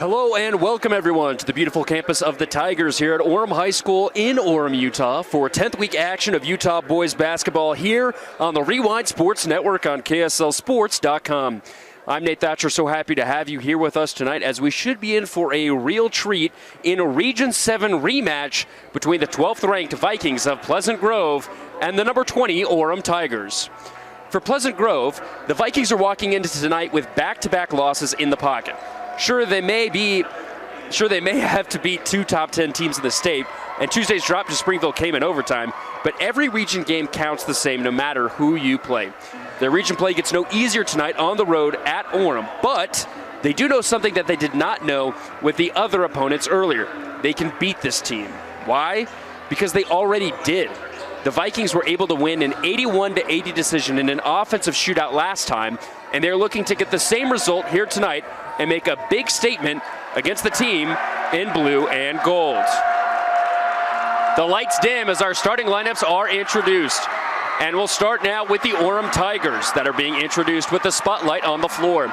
Hello and welcome everyone to the beautiful campus of the Tigers here at Orem High School in Orem, Utah for 10th week action of Utah boys basketball here on the Rewind Sports Network on KSLSports.com. I'm Nate Thatcher, so happy to have you here with us tonight as we should be in for a real treat in a Region 7 rematch between the 12th ranked Vikings of Pleasant Grove and the number 20 Orem Tigers. For Pleasant Grove, the Vikings are walking into tonight with back-to-back losses in the pocket. Sure, they may have to beat two top 10 teams in the state, and Tuesday's drop to Springville came in overtime, but every region game counts the same no matter who you play. Their region play gets no easier tonight on the road at Orem, but they do know something that they did not know with the other opponents earlier. They can beat this team. Why? Because they already did. The Vikings were able to win an 81-80 decision in an offensive shootout last time, and they're looking to get the same result here tonight and make a big statement against the team in blue and gold. The lights dim as our starting lineups are introduced. And we'll start now with the Orem Tigers that are being introduced with the spotlight on the floor.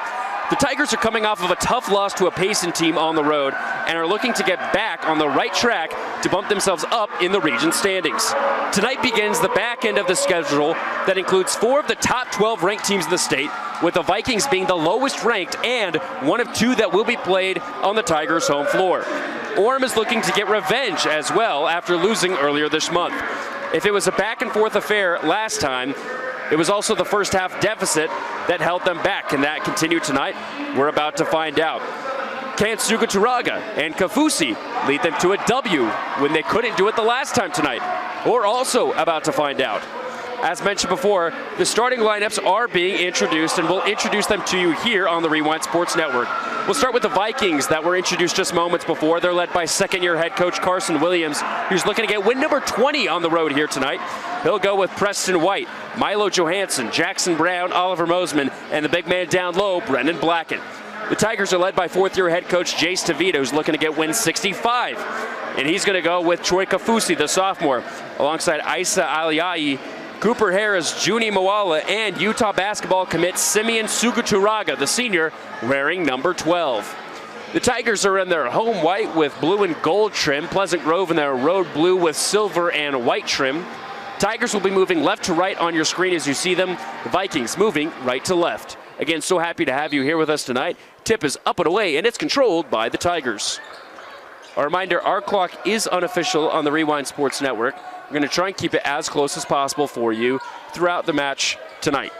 The Tigers are coming off of a tough loss to a Payson team on the road and are looking to get back on the right track to bump themselves up in the region standings. Tonight begins the back end of the schedule that includes 4 of the top 12 ranked teams in the state, with the Vikings being the lowest ranked and one of 2 that will be played on the Tigers' home floor. Orem is looking to get revenge as well after losing earlier this month. If it was a back-and-forth affair last time, it was also the first half deficit that held them back. Can that continue tonight? We're about to find out. Can Sugaturaga and Kafusi lead them to a W when they couldn't do it the last time tonight? We're also about to find out. As mentioned before, the starting lineups are being introduced, and we'll introduce them to you here on the Rewind Sports Network. We'll start with the Vikings that were introduced just moments before. They're led by second-year head coach Carson Williams, who's looking to get win number 20 on the road here tonight. He'll go with Preston White, Milo Johansson, Jackson Brown, Oliver Mosman, and the big man down low, Brendan Blackett. The Tigers are led by fourth-year head coach Jace DeVito, who's looking to get win 65. And he's going to go with Troy Kafusi, the sophomore, alongside Isa Aliai, Cooper Harris, Junie Moala, and Utah basketball commit Simeon Sugaturaga, the senior, wearing number 12. The Tigers are in their home white with blue and gold trim, Pleasant Grove in their road blue with silver and white trim. Tigers will be moving left to right on your screen as you see them. The Vikings moving right to left. Again, so happy to have you here with us tonight. Tip is up and away, and it's controlled by the Tigers. A reminder, our clock is unofficial on the Rewind Sports Network. We're going to try and keep it as close as possible for you throughout the match tonight.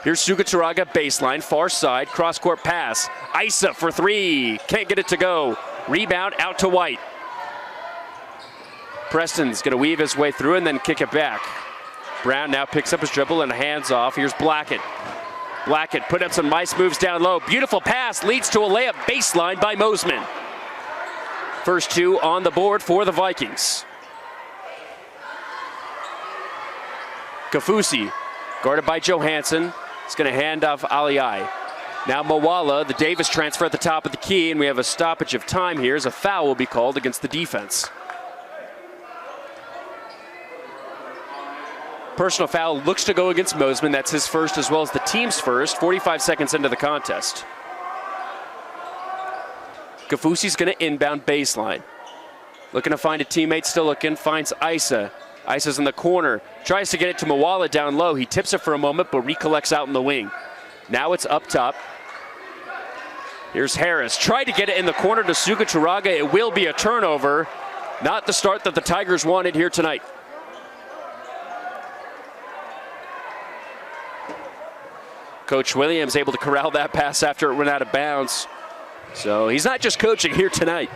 Here's Sugaturaga baseline, far side, cross-court pass. Isa for 3, can't get it to go. Rebound out to White. Preston's going to weave his way through and then kick it back. Brown now picks up his dribble and hands off. Here's Blackett. Blackett put up some nice moves down low. Beautiful pass leads to a layup baseline by Mosman. First 2 on the board for the Vikings. Kafusi, guarded by Johansson, is going to hand off Aliai. Now Moala, the Davis transfer at the top of the key, and we have a stoppage of time here as a foul will be called against the defense. Personal foul looks to go against Mosman. That's his first as well as the team's first, 45 seconds into the contest. Kafusi's going to inbound baseline. Looking to find a teammate, still looking, finds Isa. Isa's in the corner, tries to get it to Moala down low. He tips it for a moment, but recollects out in the wing. Now it's up top. Here's Harris. Tried to get it in the corner to Sugaturaga. It will be a turnover. Not the start that the Tigers wanted here tonight. Coach Williams able to corral that pass after it went out of bounds. So he's not just coaching here tonight.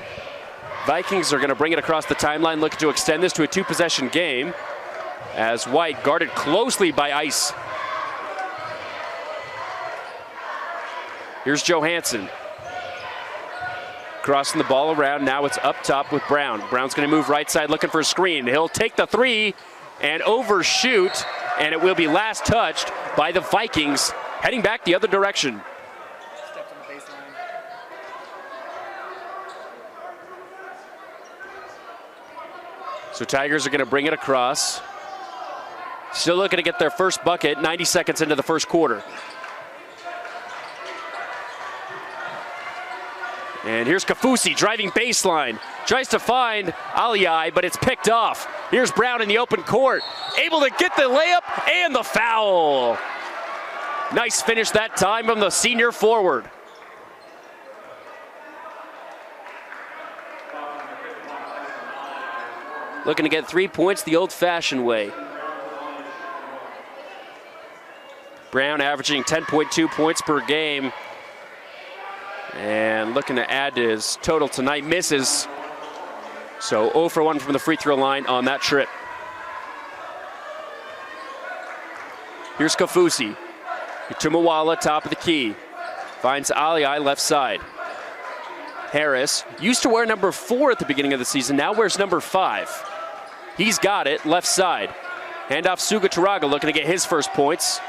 Vikings are going to bring it across the timeline, looking to extend this to a 2-possession game as White guarded closely by Ice. Here's Johansson. Crossing the ball around, now it's up top with Brown. Brown's going to move right side looking for a screen. He'll take the 3 and overshoot, and it will be last touched by the Vikings, heading back the other direction. So Tigers are going to bring it across. Still looking to get their first bucket 90 seconds into the first quarter. And here's Kafusi driving baseline. Tries to find Aliyai, but it's picked off. Here's Brown in the open court. Able to get the layup and the foul. Nice finish that time from the senior forward. Looking to get 3 points the old-fashioned way. Brown averaging 10.2 points per game. And looking to add to his total tonight, misses. So 0 for 1 from the free throw line on that trip. Here's Kafusi. To Mawala, top of the key. Finds Aliyai left side. Harris used to wear number 4 at the beginning of the season, now wears number 5. He's got it, left side. Handoff Suga Turaga looking to get his first points.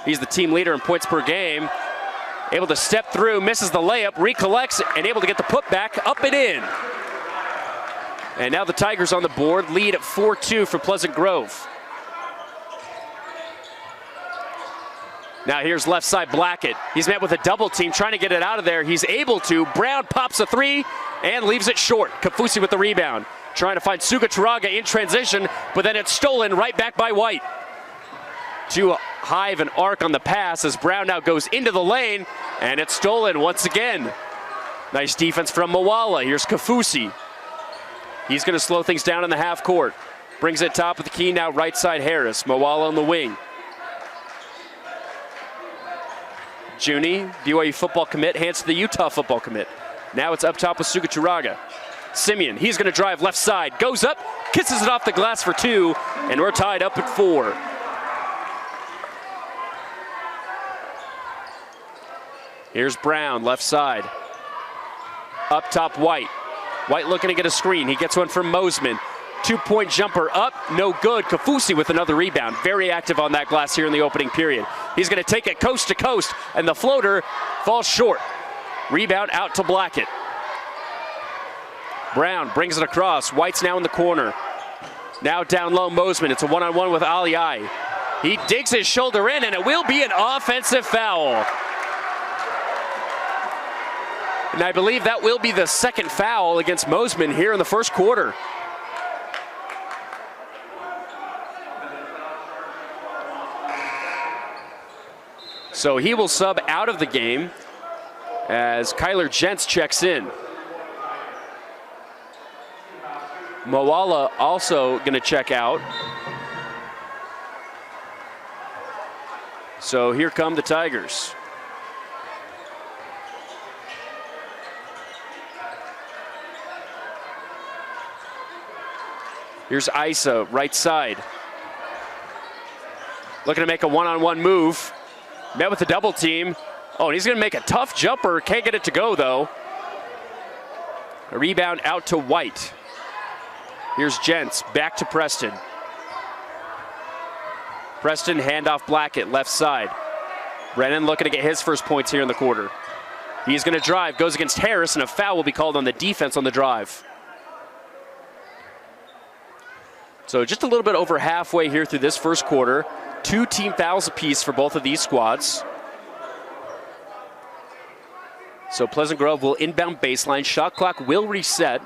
He's the team leader in points per game. Able to step through, misses the layup, recollects, and able to get the putback up and in. And now the Tigers on the board, lead at 4-2 for Pleasant Grove. Now here's left side Blackett. He's met with a double team, trying to get it out of there. He's able to. Brown pops a 3 and leaves it short. Kafusi with the rebound. Trying to find Suga Turaga in transition, but then it's stolen right back by White. Too high of an arc on the pass as Brown now goes into the lane, and it's stolen once again. Nice defense from Mawala. Here's Kafusi. He's going to slow things down in the half court. Brings it top of the key now, right side Harris. Mawala on the wing. Junie, BYU football commit, hands to the Utah football commit. Now it's up top with Suga Turaga. Simeon, he's going to drive left side, goes up, kisses it off the glass for 2, and we're tied up at 4. Here's Brown, left side. Up top, White. White looking to get a screen. He gets one from Mosman. 2-point jumper up, no good. Kafusi with another rebound. Very active on that glass here in the opening period. He's going to take it coast to coast, and the floater falls short. Rebound out to Blackett. Brown brings it across. White's now in the corner. Now down low, Mosman. It's a one-on-one with Aliyai. He digs his shoulder in, and it will be an offensive foul. And I believe that will be the second foul against Mosman here in the first quarter. So he will sub out of the game as Kyler Gents checks in. Mawala also going to check out. So here come the Tigers. Here's Isa, right side. Looking to make a one-on-one move. Met with a double team. Oh, and he's going to make a tough jumper. Can't get it to go, though. A rebound out to White. Here's Gents, back to Preston. Preston, handoff Blackett, left side. Brennan looking to get his first points here in the quarter. He's going to drive, goes against Harris, and a foul will be called on the defense on the drive. So just a little bit over halfway here through this first quarter. 2 team fouls apiece for both of these squads. So Pleasant Grove will inbound baseline. Shot clock will reset.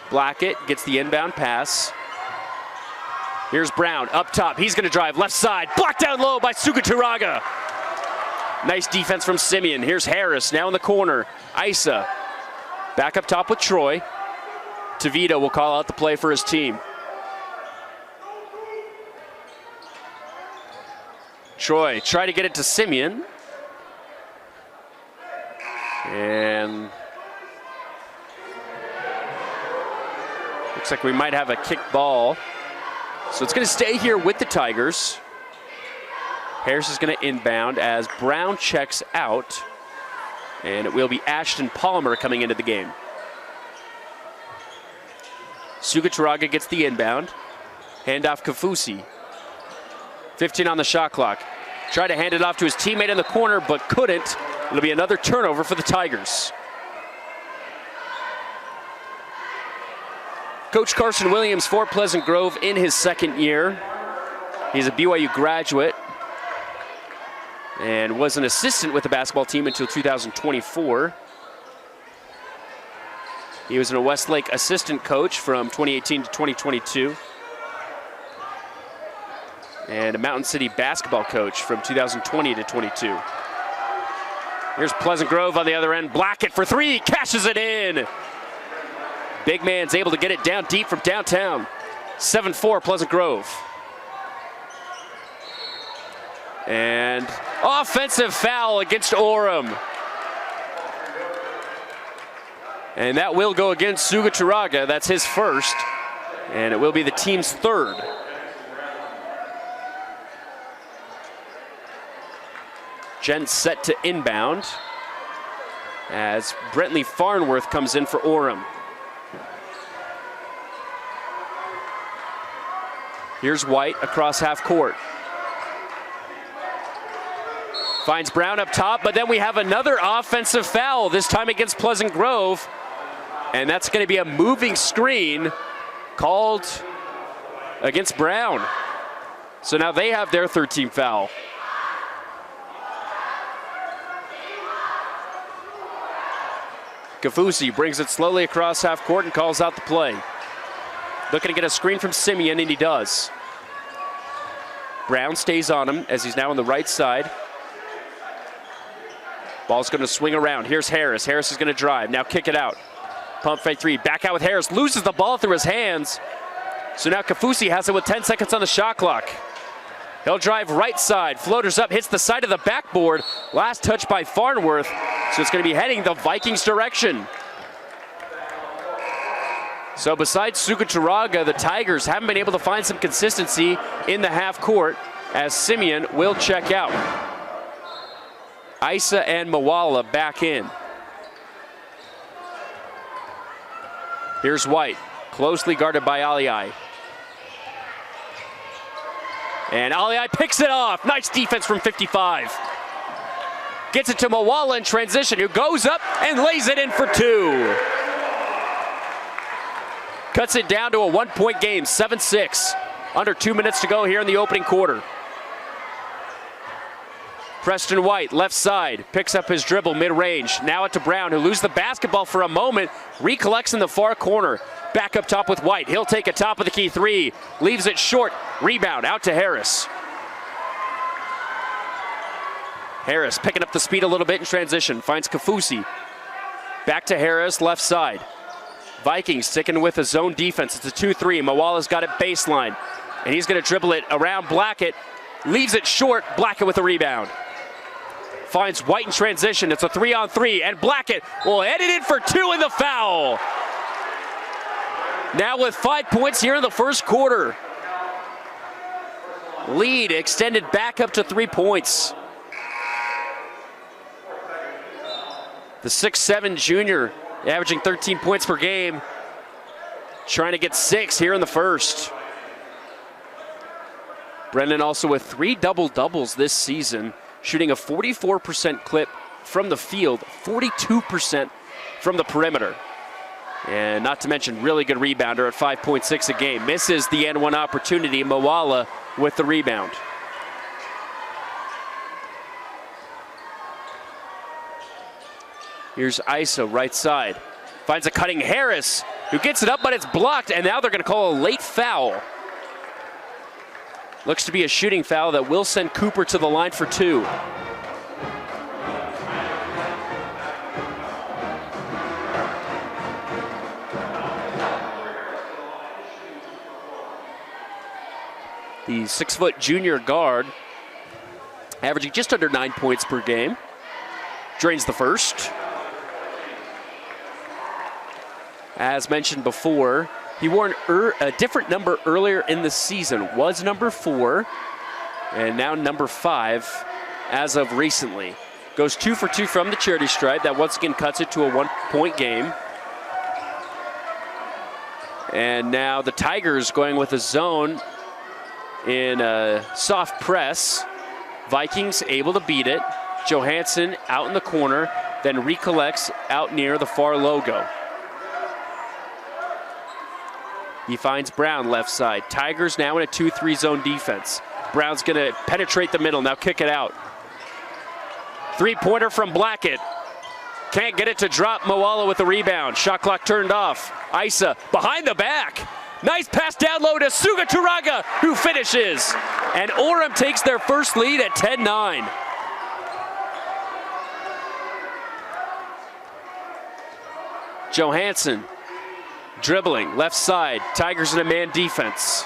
Blackett gets the inbound pass. Here's Brown up top. He's going to drive left side. Blocked down low by Suga Turaga. Nice defense from Simeon. Here's Harris now in the corner. Isa back up top with Troy. Tavita will call out the play for his team. Troy try to get it to Simeon. And looks like we might have a kick ball. So it's going to stay here with the Tigers. Harris is going to inbound as Brown checks out. And it will be Ashton Palmer coming into the game. Suga Turaga gets the inbound. Handoff Kafusi. 15 on the shot clock. Tried to hand it off to his teammate in the corner, but couldn't. It'll be another turnover for the Tigers. Coach Carson Williams for Pleasant Grove in his second year. He's a BYU graduate. and was an assistant with the basketball team until 2024. He was a Westlake assistant coach from 2018 to 2022. And a Mountain City basketball coach from 2020 to 22. Here's Pleasant Grove on the other end. Blackett for three, cashes it in. Big man's able to get it down deep from downtown. 7-4 Pleasant Grove. And offensive foul against Orem. And that will go against Sugaturaga. That's his first. And it will be the team's third. Gent set to inbound as Brentley Farnworth comes in for Orem. Here's White across half court. Finds Brown up top, but then we have another offensive foul, this time against Pleasant Grove. And that's going to be a moving screen called against Brown. So now they have their third team foul. Kafusi brings it slowly across half court and calls out the play. Looking to get a screen from Simeon, and he does. Brown stays on him as he's now on the right side. Ball's going to swing around. Here's Harris. Harris is going to drive. Now kick it out. Pump fake three. Back out with Harris. Loses the ball through his hands. So now Kafusi has it with 10 seconds on the shot clock. He'll drive right side. Floaters up. Hits the side of the backboard. Last touch by Farnworth. So it's going to be heading the Vikings' direction. So besides Sugaturaga, the Tigers haven't been able to find some consistency in the half court as Simeon will check out. Isa and Mawala back in. Here's White, closely guarded by Aliai. And Aliai picks it off. Nice defense from 55. Gets it to Mawala in transition, who goes up and lays it in for two. Cuts it down to a 1-point game, 7-6. Under 2 minutes to go here in the opening quarter. Preston White, left side, picks up his dribble mid-range. Now it to Brown, who loses the basketball for a moment, recollects in the far corner. Back up top with White. He'll take a top of the key three. Leaves it short. Rebound out to Harris. Harris picking up the speed a little bit in transition. Finds Kafusi. Back to Harris, left side. Vikings sticking with a zone defense. It's a 2-3. Mawala's got it baseline. And he's going to dribble it around Blackett. Leaves it short. Blackett with a rebound. Finds White in transition. It's a 3-on-3. And Blackett will head it in for two in the foul. Now with 5 points here in the first quarter. Lead extended back up to 3 points. The 6'7" junior averaging 13 points per game. Trying to get 6 here in the first. Brendan also with 3 double-doubles this season, shooting a 44% clip from the field, 42% from the perimeter. And not to mention really good rebounder at 5.6 a game. Misses the N1 opportunity. Mawala with the rebound. Here's Isa, right side. Finds a cutting Harris, who gets it up, but it's blocked, and now they're going to call a late foul. Looks to be a shooting foul that will send Cooper to the line for two. The 6-foot junior guard, averaging just under 9 points per game, drains the first. As mentioned before, he wore a different number earlier in the season. Was number 4, and now number 5 as of recently. Goes 2 for 2 from the charity stripe. That once again cuts it to a 1-point game. And now the Tigers going with a zone in a soft press. Vikings able to beat it. Johansson out in the corner, then recollects out near the far logo. He finds Brown left side. Tigers now in a 2-3 zone defense. Brown's gonna penetrate the middle, now kick it out. Three-pointer from Blackett. Can't get it to drop. Moala with the rebound. Shot clock turned off. Isa behind the back. Nice pass down low to Suga Turaga, who finishes. And Orem takes their first lead at 10-9. Johansson dribbling, left side. Tigers in a man defense.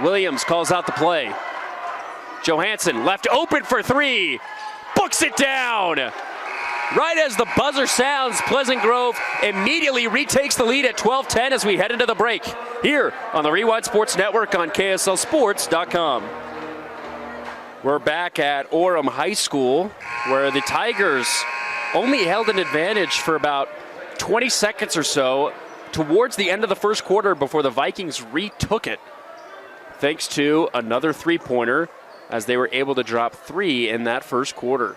Williams calls out the play. Johansson left open for three. Books it down. Right as the buzzer sounds, Pleasant Grove immediately retakes the lead at 12-10 as we head into the break here on the Rewind Sports Network on KSLSports.com. We're back at Orem High School, where the Tigers only held an advantage for about 20 seconds or so towards the end of the first quarter before the Vikings retook it, thanks to another three-pointer as they were able to drop three in that first quarter.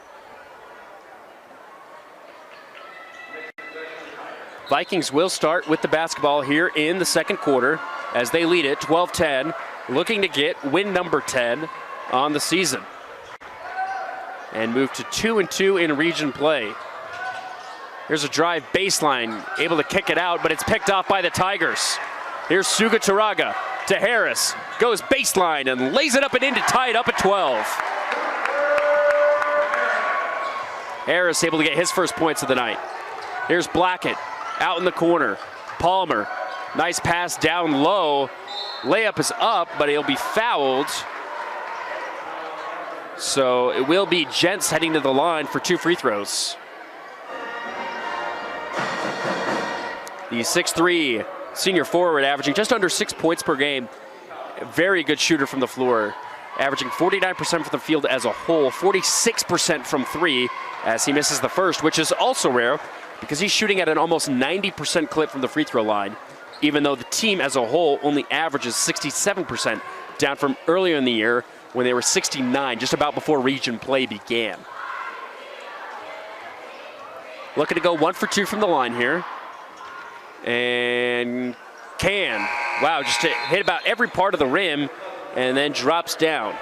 Vikings will start with the basketball here in the second quarter as they lead it 12-10, looking to get win number 10 on the season and move to 2-2 in region play. Here's a drive baseline, able to kick it out, but it's picked off by the Tigers. Here's Suga Turaga to Harris, goes baseline and lays it up and in to tie it up at 12. Harris able to get his first points of the night. Here's Blackett. Out in the corner, Palmer, nice pass down low. Layup is up, but he'll be fouled. So it will be Gents heading to the line for two free throws. The 6'3" senior forward averaging just under 6 points per game. Very good shooter from the floor, averaging 49% from the field as a whole, 46% from three as he misses the first, which is also rare, because he's shooting at an almost 90% clip from the free throw line, even though the team as a whole only averages 67%, down from earlier in the year when they were 69, just about before region play began. Looking to go 1 for 2 from the line here. And wow, just hit about every part of the rim and then drops down.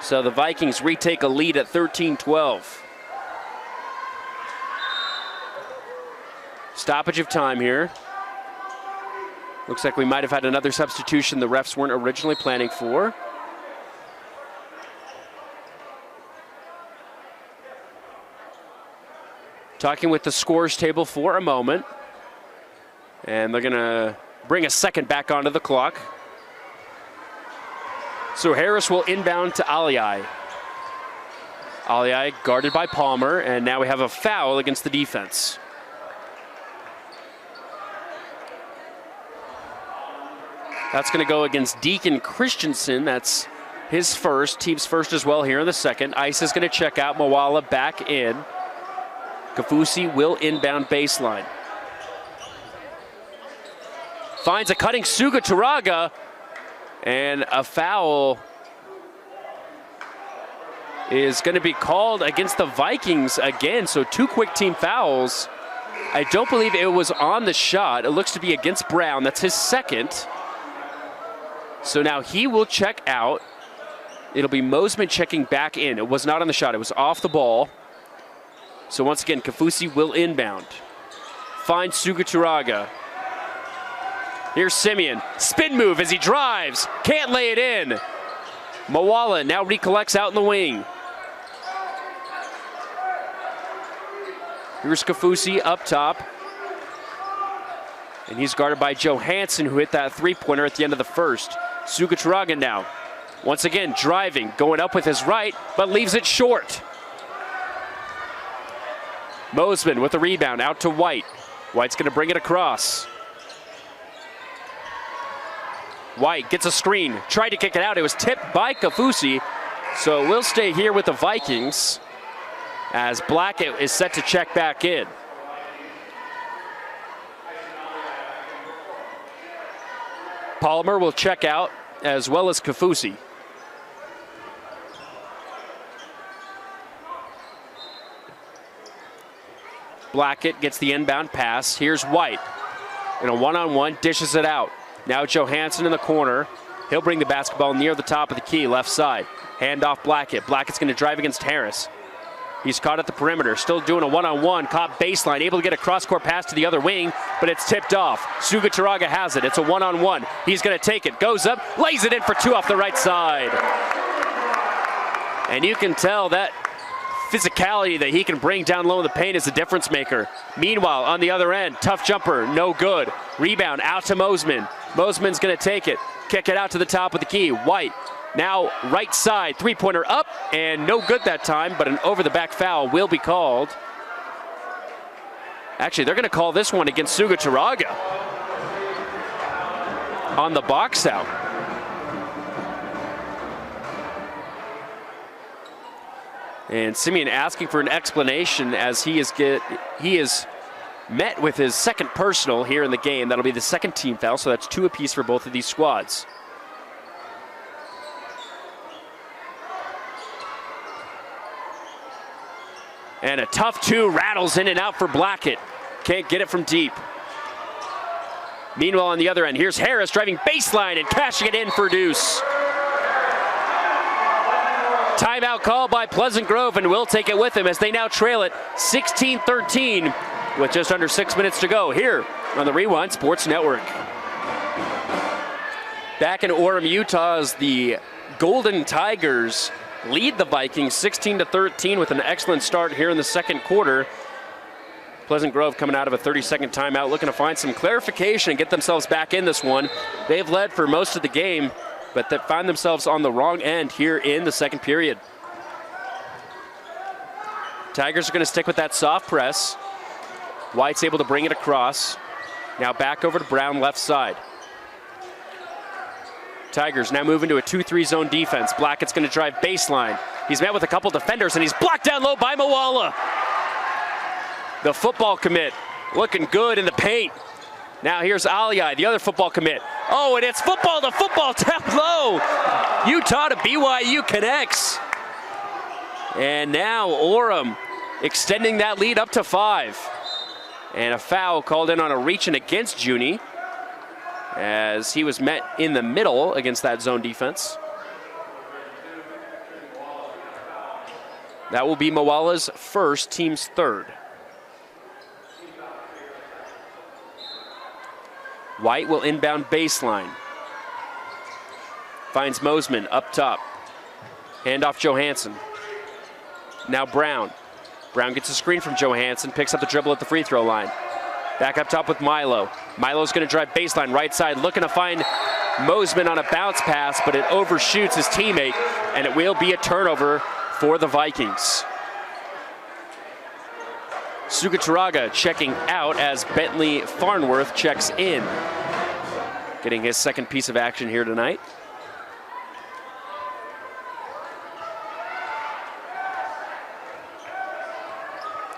So the Vikings retake a lead at 13-12. Stoppage of time here. Looks like we might have had another substitution the refs weren't originally planning for. Talking with the scores table for a moment. And they're gonna bring a second back onto the clock. So Harris will inbound to Aliai. Aliai guarded by Palmer, and now we have a foul against the defense. That's going to go against Deacon Christensen. That's his first, team's first as well here in the second. Ice is going to check out. Moala back in. Kafusi will inbound baseline. Finds a cutting Suga Turaga, and a foul is going to be called against the Vikings again. So two quick team fouls. I don't believe it was on the shot. It looks to be against Brown. That's his second. So now he will check out. It'll be Mosman checking back in. It was not on the shot. It was off the ball. So once again, Kafusi will inbound. Finds Suga Turaga. Here's Simeon. Spin move as he drives. Can't lay it in. Moala now recollects out in the wing. Here's Kafusi up top. And he's guarded by Johansson, who hit that three-pointer at the end of the first. Suga Turaga now, once again driving, going up with his right, but leaves it short. Mosman with the rebound, out to White. White's going to bring it across. White gets a screen, tried to kick it out. It was tipped by Kafusi, so we'll stay here with the Vikings as Blackett is set to check back in. Palmer will check out, as well as Kafusi. Blackett gets the inbound pass. Here's White. In a one-on-one, dishes it out. Now Johansson in the corner. He'll bring the basketball near the top of the key, left side. Hand off Blackett. Blackett's going to drive against Harris. He's caught at the perimeter, still doing a one-on-one, caught baseline, able to get a cross-court pass to the other wing, but it's tipped off. Sugaturaga has it. It's a one-on-one. He's going to take it, goes up, lays it in for two off the right side. And you can tell that physicality that he can bring down low in the paint is a difference maker. Meanwhile, on the other end, tough jumper, no good. Rebound out to Mosman. Mosman's going to take it, kick it out to the top of the key. White. Now right side, three-pointer up, and no good that time, but an over-the-back foul will be called. Actually, they're going to call this one against Sugaturaga on the box out. And Simeon asking for an explanation as he is met with his second personal here in the game. That'll be the second team foul, so that's 2 apiece for both of these squads. And a tough 2 rattles in and out for Blackett. Can't get it from deep. Meanwhile, on the other end, here's Harris driving baseline and cashing it in for deuce. Timeout call by Pleasant Grove, and will take it with him as they now trail it 16-13 with just under 6 minutes to go here on the Rewind Sports Network. Back in Orem, Utah, as the Golden Tigers lead the Vikings 16-13 with an excellent start here in the second quarter. Pleasant Grove coming out of a 30-second timeout, looking to find some clarification and get themselves back in this one. They've led for most of the game, but they find themselves on the wrong end here in the second period. Tigers are going to stick with that soft press. White's able to bring it across. Now back over to Brown, left side. Tigers now moving to a 2-3 zone defense. Blackett's going to drive baseline. He's met with a couple defenders, and he's blocked down low by Moala. The football commit looking good in the paint. Now here's Aliai, the other football commit. Oh, and it's football to football down low. Utah to BYU connects. And now Orem extending that lead up to 5. And a foul called in on a reach and against Juni, as he was met in the middle against that zone defense. That will be Moala's first, team's third. White will inbound baseline. Finds Mosman up top. Handoff Johansson. Now Brown. Brown gets a screen from Johansson, picks up the dribble at the free throw line. Back up top with Milo. Milo's going to drive baseline, right side, looking to find Mosman on a bounce pass, but it overshoots his teammate, and it will be a turnover for the Vikings. Sugaturaga checking out as Bentley Farnworth checks in. Getting his second piece of action here tonight.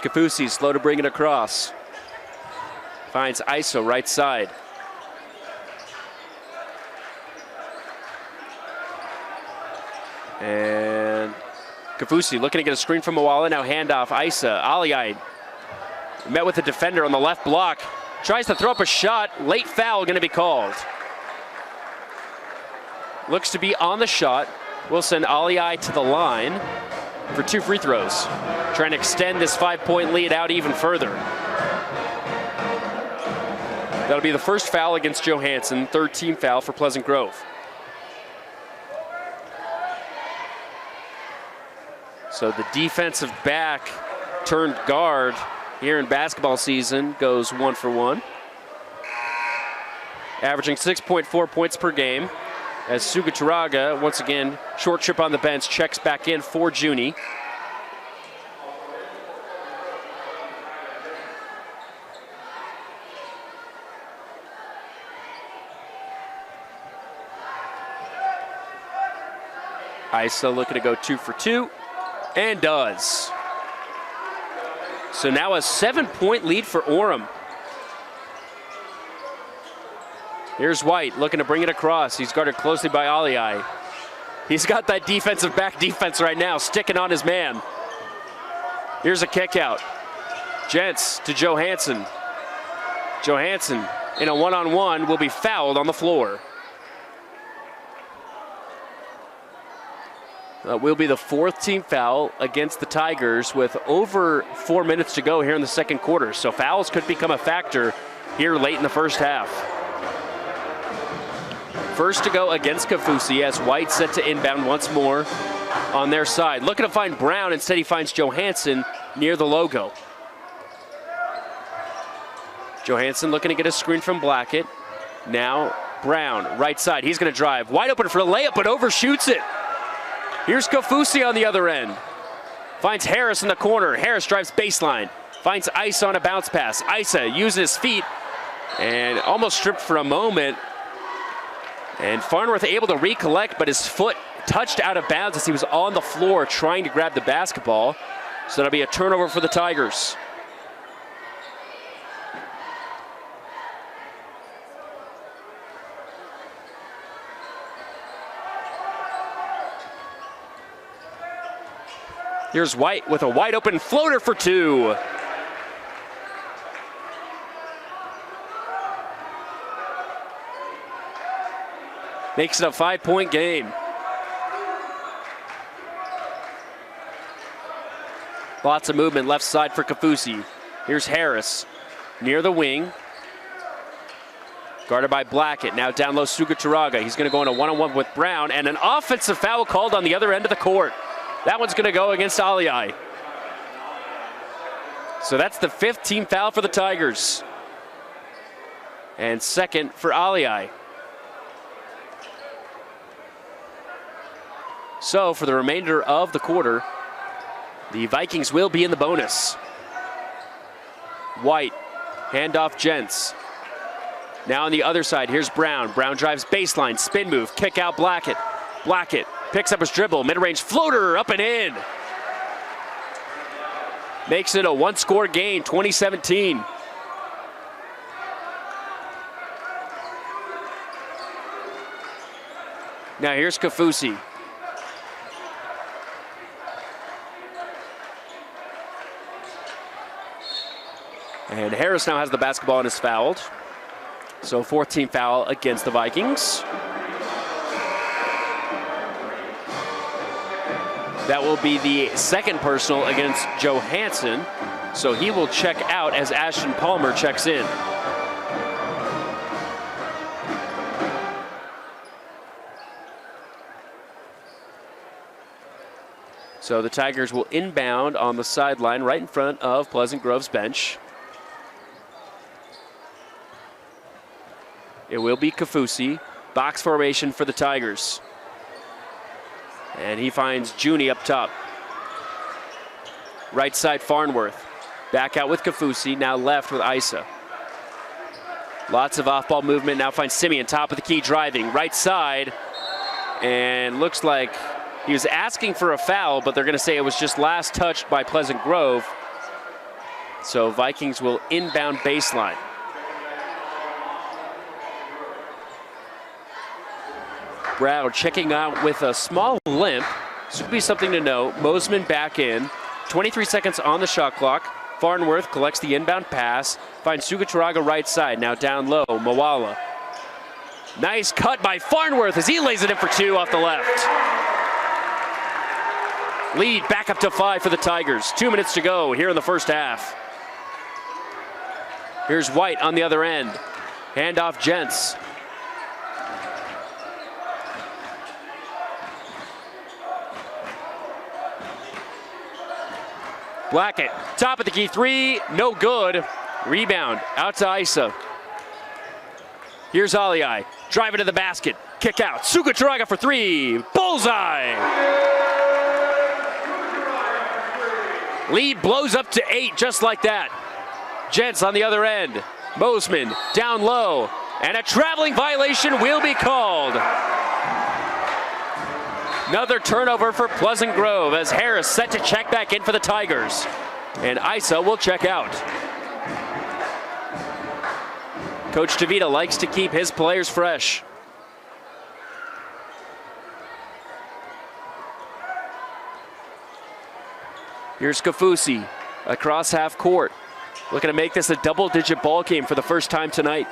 Kafusi slow to bring it across. Finds Iso right side. And Kafusi looking to get a screen from Moala. Now handoff Isa. Aliai met with the defender on the left block. Tries to throw up a shot. Late foul going to be called. Looks to be on the shot. We'll send Aliai to the line for 2 free throws. Trying to extend this 5-point lead out even further. That'll be the first foul against Johansson, third team foul for Pleasant Grove. So the defensive back turned guard here in basketball season goes 1 for 1. Averaging 6.4 points per game, as Sugaturaga, once again, short trip on the bench, checks back in for Juni. Isa looking to go 2 for 2, and does. So now a 7-point lead for Orem. Here's White looking to bring it across. He's guarded closely by Aliai. He's got that defensive back defense right now, sticking on his man. Here's a kick out. Gents to Johansson. Johansson in a one-on-one will be fouled on the floor. will be the 4th team foul against the Tigers with over 4 minutes to go here in the second quarter. So fouls could become a factor here late in the first half. First to go against Kaufusi as White set to inbound once more on their side. Looking to find Brown, instead he finds Johansson near the logo. Johansson looking to get a screen from Blackett. Now Brown, right side, he's gonna drive. Wide open for a layup, but overshoots it. Here's Kaufusi on the other end. Finds Harris in the corner. Harris drives baseline. Finds Isa on a bounce pass. Isa uses his feet and almost stripped for a moment. And Farnworth able to recollect, but his foot touched out of bounds as he was on the floor trying to grab the basketball. So that'll be a turnover for the Tigers. Here's White with a wide open floater for two. Makes it a 5-point game. Lots of movement left side for Kaufusi. Here's Harris near the wing. Guarded by Blackett. Now down low Sugaturaga. He's going to go on a one-on-one with Brown, and an offensive foul called on the other end of the court. That one's going to go against Aliai. So that's the 5th team foul for the Tigers. And second for Aliai. So for the remainder of the quarter, the Vikings will be in the bonus. White, handoff Gents. Now on the other side, here's Brown. Brown drives baseline, spin move, kick out Blackett. Blackett picks up his dribble, mid-range floater, up and in. Makes it a one-score game, 20-17. Now here's Kaufusi. And Harris now has the basketball and is fouled. So 4th team foul against the Vikings. That will be the second personal against Johansson. So he will check out as Ashton Palmer checks in. So the Tigers will inbound on the sideline right in front of Pleasant Grove's bench. It will be Kaufusi. Box formation for the Tigers. And he finds Juni up top. Right side Farnworth. Back out with Kaufusi, now left with Isa. Lots of off-ball movement, now finds Simeon, top of the key, driving. Right side, and looks like he was asking for a foul, but they're gonna say it was just last touched by Pleasant Grove. So Vikings will inbound baseline. Brown checking out with a small limp. This would be something to note. Mosman back in. 23 seconds on the shot clock. Farnworth collects the inbound pass. Finds Sugaturaga right side. Now down low, Mawala. Nice cut by Farnworth as he lays it in for two off the left. Lead back up to 5 for the Tigers. 2 minutes to go here in the first half. Here's White on the other end. Handoff Gents. Blackett, top of the key three, no good. Rebound, out to Isa. Here's Aliai, driving to the basket, kick out. Sugaturaga for three, bullseye! Lead blows up to 8 just like that. Gents on the other end. Mosman down low, and a traveling violation will be called. Another turnover for Pleasant Grove as Harris set to check back in for the Tigers. And Isa will check out. Coach DeVita likes to keep his players fresh. Here's Kaufusi across half court. Looking to make this a double-digit ball game for the first time tonight.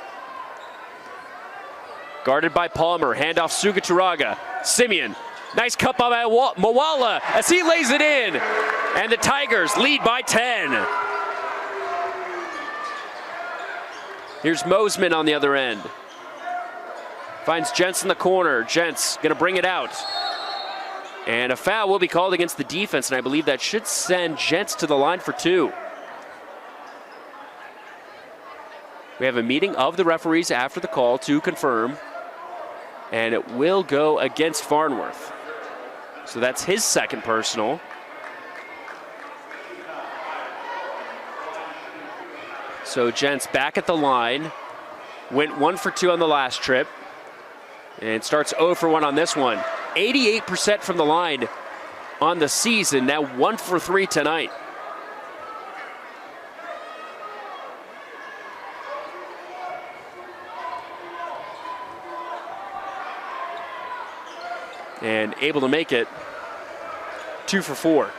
Guarded by Palmer, handoff Sugaturaga. Simeon Nice cut by Moala as he lays it in. And the Tigers lead by 10. Here's Mosman on the other end. Finds Gents in the corner. Gents gonna bring it out. And a foul will be called against the defense, and I believe that should send Gents to the line for 2. We have a meeting of the referees after the call to confirm, and it will go against Farnworth. So that's his second personal. So Gents back at the line, went 1 for 2 on the last trip, and starts 0 for 1 on this one. 88% from the line on the season, now 1 for 3 tonight. And able to make it 2 for 4.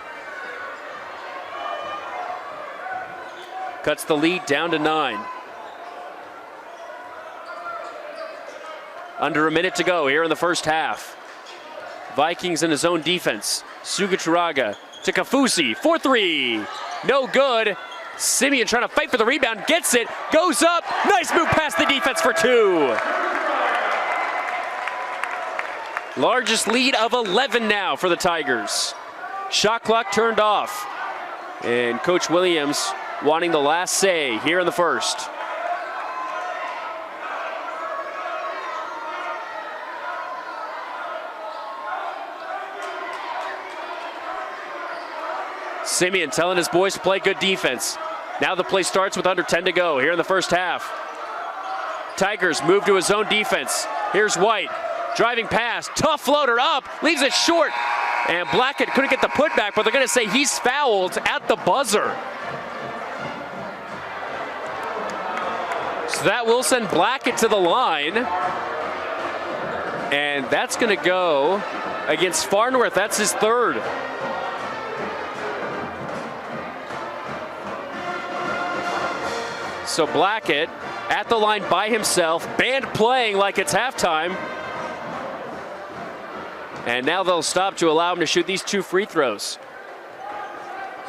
Cuts the lead down to 9. Under a minute to go here in the first half. Vikings in his own defense. Sugacharaga to Kafusi, 4-3. No good. Simeon trying to fight for the rebound, gets it, goes up. Nice move past the defense for 2. Largest lead of 11 now for the Tigers. Shot clock turned off. And Coach Williams wanting the last say here in the first. Simeon telling his boys to play good defense. Now the play starts with under 10 to go here in the first half. Tigers move to his own defense. Here's White. Driving pass, tough floater up, leaves it short. And Blackett couldn't get the putback, but they're gonna say he's fouled at the buzzer. So that will send Blackett to the line. And that's gonna go against Farnworth, that's his third. So Blackett at the line by himself, band playing like it's halftime. And now they'll stop to allow him to shoot these 2 free throws.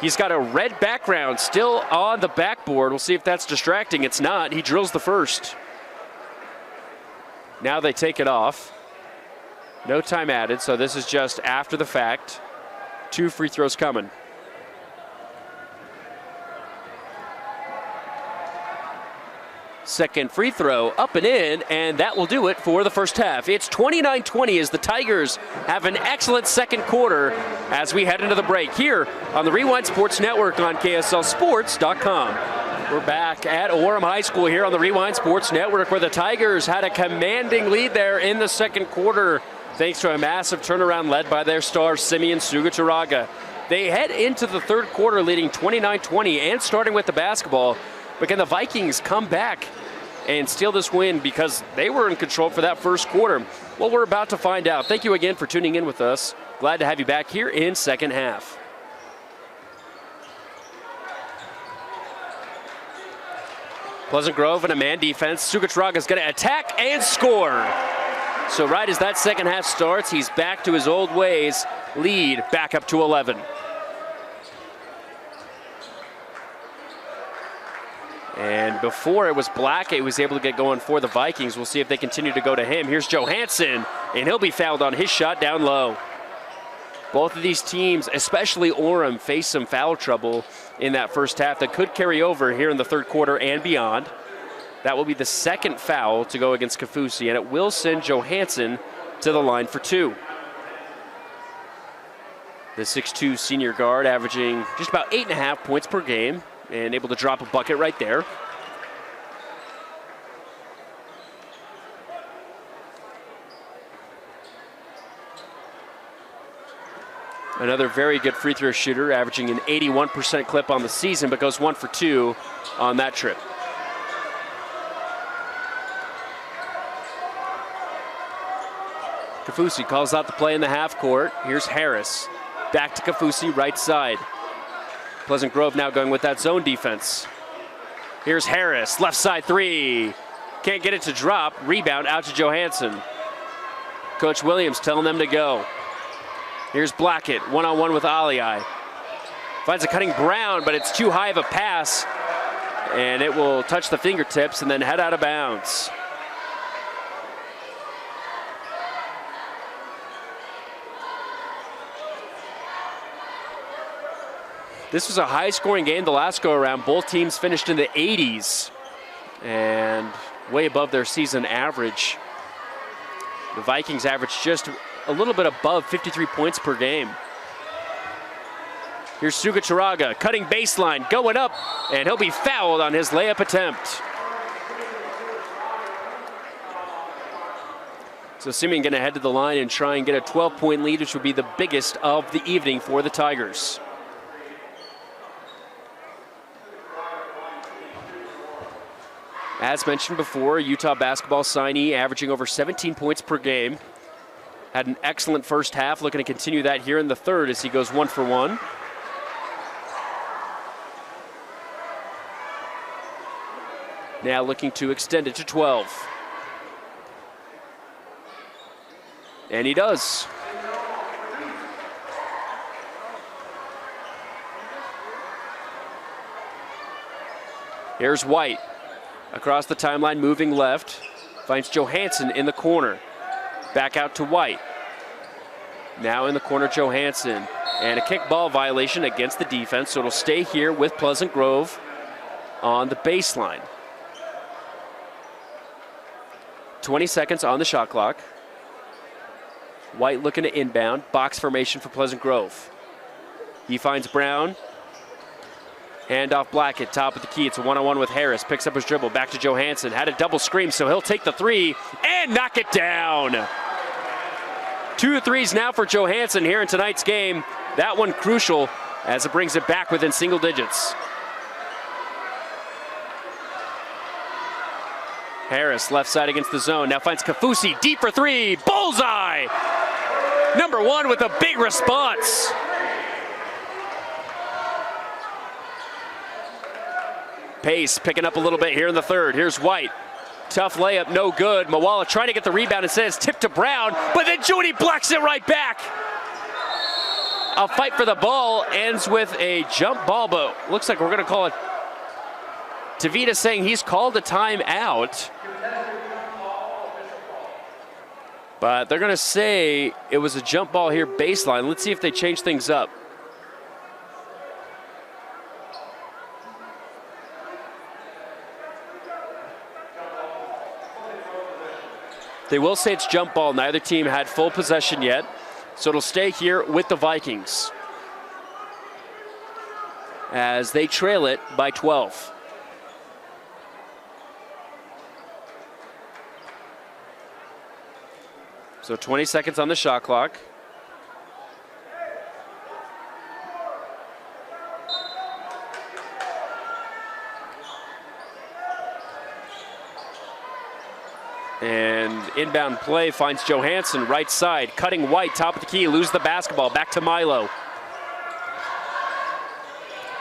He's got a red background still on the backboard. We'll see if that's distracting. It's not. He drills the first. Now they take it off. No time added, so this is just after the fact. 2 free throws coming. Second free throw up and in, and that will do it for the first half. It's 29-20 as the Tigers have an excellent second quarter as we head into the break here on the Rewind Sports Network on KSLSports.com. We're back at Orem High School here on the Rewind Sports Network, where the Tigers had a commanding lead there in the second quarter thanks to a massive turnaround led by their star Simeon Sugacharaga. They head into the third quarter leading 29-20 and starting with the basketball. But can the Vikings come back and steal this win because they were in control for that first quarter? Well, we're about to find out. Thank you again for tuning in with us. Glad to have you back here in second half. Pleasant Grove and a man defense. Sugacharaga is going to attack and score. So right as that second half starts, he's back to his old ways. Lead back up to 11. And before it was Blackett who was able to get going for the Vikings. We'll see if they continue to go to him. Here's Johansson, and he'll be fouled on his shot down low. Both of these teams, especially Orem, face some foul trouble in that first half that could carry over here in the third quarter and beyond. That will be the second foul to go against Kafusi, and it will send Johansson to the line for 2. The 6'2 senior guard averaging just about 8.5 points per game, and able to drop a bucket right there. Another very good free throw shooter, averaging an 81% clip on the season, but goes 1 for 2 on that trip. Kafusi calls out the play in the half court. Here's Harris. Back to Kafusi, right side. Pleasant Grove now going with that zone defense. Here's Harris, left side 3. Can't get it to drop. Rebound out to Johansson. Coach Williams telling them to go. Here's Blackett, one-on-one with Aliai. Finds a cutting Brown, but it's too high of a pass, and it will touch the fingertips and then head out of bounds. This was a high-scoring game the last go-around. Both teams finished in the 80s and way above their season average. The Vikings averaged just a little bit above 53 points per game. Here's Suga Charaga, cutting baseline, going up, and he'll be fouled on his layup attempt. So Simeon going to head to the line and try and get a 12-point lead, which would be the biggest of the evening for the Tigers. As mentioned before, Utah basketball signee averaging over 17 points per game. Had an excellent first half, looking to continue that here in the third as he goes 1 for 1. Now looking to extend it to 12. And he does. Here's White. Across the timeline, moving left. Finds Johansson in the corner. Back out to White. Now in the corner, Johansson. And a kickball violation against the defense, so it'll stay here with Pleasant Grove on the baseline. 20 seconds on the shot clock. White looking to inbound. Box formation for Pleasant Grove. He finds Brown. Hand off Blackett, top of the key. It's a one-on-one with Harris. Picks up his dribble. Back to Johansson. Had a double screen, so he'll take the three and knock it down. 2 threes now for Johansson here in tonight's game. That one crucial as it brings it back within single digits. Harris left side against the zone. Now finds Kafusi deep for 3. Bullseye! Number 1 with a big response. Pace picking up a little bit here in the third. Here's White. Tough layup, no good. Mawala trying to get the rebound and says tip to Brown, but then Judy blocks it right back. A fight for the ball ends with a jump ball, but looks like we're going to call it. Tavita saying he's called a timeout. But they're going to say it was a jump ball here baseline. Let's see if they change things up. They will say it's jump ball. Neither team had full possession yet, so it'll stay here with the Vikings as they trail it by 12. So 20 seconds on the shot clock. And inbound play finds Johansson right side, cutting White, top of the key, lose the basketball, back to Milo.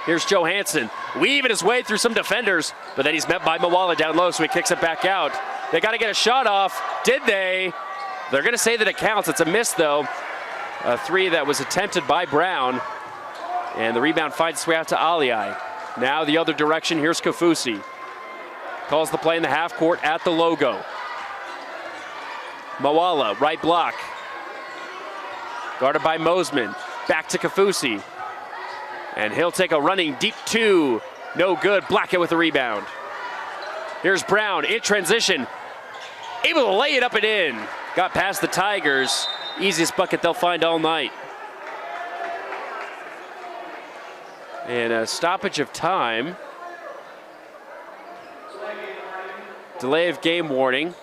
Here's Johansson, weaving his way through some defenders, but then he's met by Mawala down low, so he kicks it back out. They got to get a shot off. Did they? They're going to say that it counts. It's a miss, though. A 3 that was attempted by Brown, and the rebound finds its way out to Aliai. Now the other direction, here's Kafusi. Calls the play in the half court at the logo. Mawala, right block. Guarded by Mosman. Back to Kafusi. And he'll take a running deep 2. No good. Blackett with the rebound. Here's Brown in transition. Able to lay it up and in. Got past the Tigers. Easiest bucket they'll find all night. And a stoppage of time. Delay of game warning.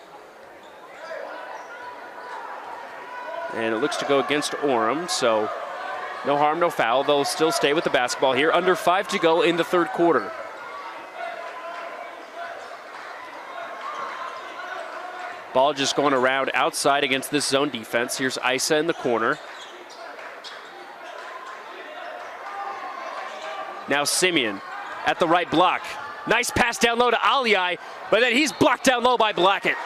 And it looks to go against Orem, so no harm, no foul. They'll still stay with the basketball here. Under 5 to go in the third quarter. Ball just going around outside against this zone defense. Here's Isa in the corner. Now Simeon at the right block. Nice pass down low to Aliai, but then he's blocked down low by Blackett.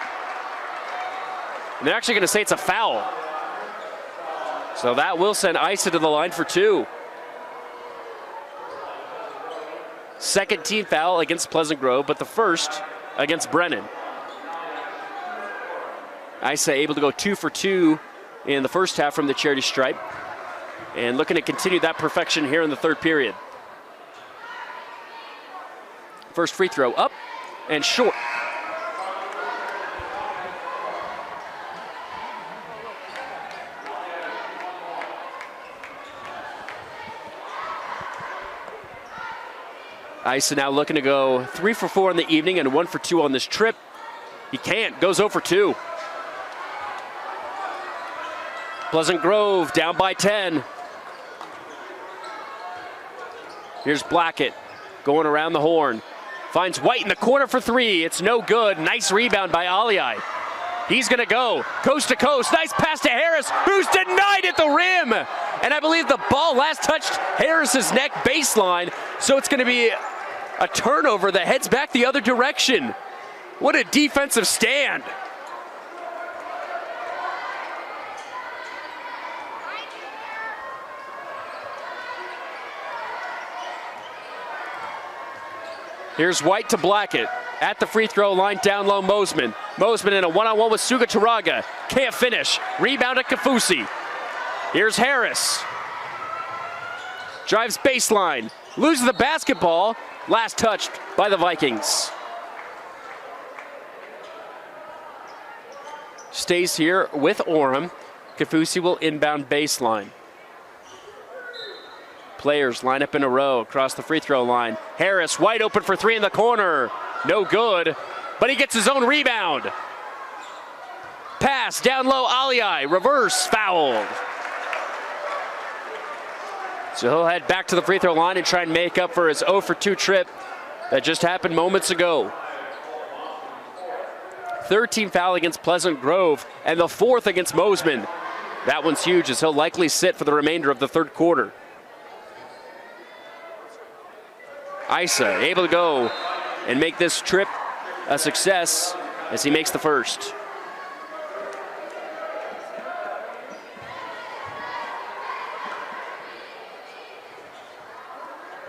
And they're actually going to say it's a foul. So that will send Isa to the line for 2. Second team foul against Pleasant Grove, but the first against Brennan. Isa able to go 2 for 2 in the first half from the charity stripe, and looking to continue that perfection here in the third period. First free throw up and short. Isa now looking to go 3 for 4 in the evening and 1 for 2 on this trip. He can't, goes 0 for 2. Pleasant Grove down by 10. Here's Blackett going around the horn. Finds White in the corner for 3. It's no good. Nice rebound by Aliai. He's going to go coast to coast. Nice pass to Harris, who's denied at the rim. And I believe the ball last touched Harris's neck baseline. So it's going to be a turnover that heads back the other direction. What a defensive stand. Here's White to Blackett. At the free throw line, down low, Mosman. Mosman in a one-on-one with Suga Taraga. Can't finish. Rebound at Kafusi. Here's Harris. Drives baseline. Loses the basketball. Last touched by the Vikings. Stays here with Orem. Kafusi will inbound baseline. Players line up in a row across the free throw line. Harris wide open for 3 in the corner. No good, but he gets his own rebound. Pass down low, Aliai, reverse, fouled. So he'll head back to the free throw line and try and make up for his 0 for 2 trip that just happened moments ago. Third team foul against Pleasant Grove and the 4th against Mosman. That one's huge as he'll likely sit for the remainder of the third quarter. Isa able to go and make this trip a success as he makes the first.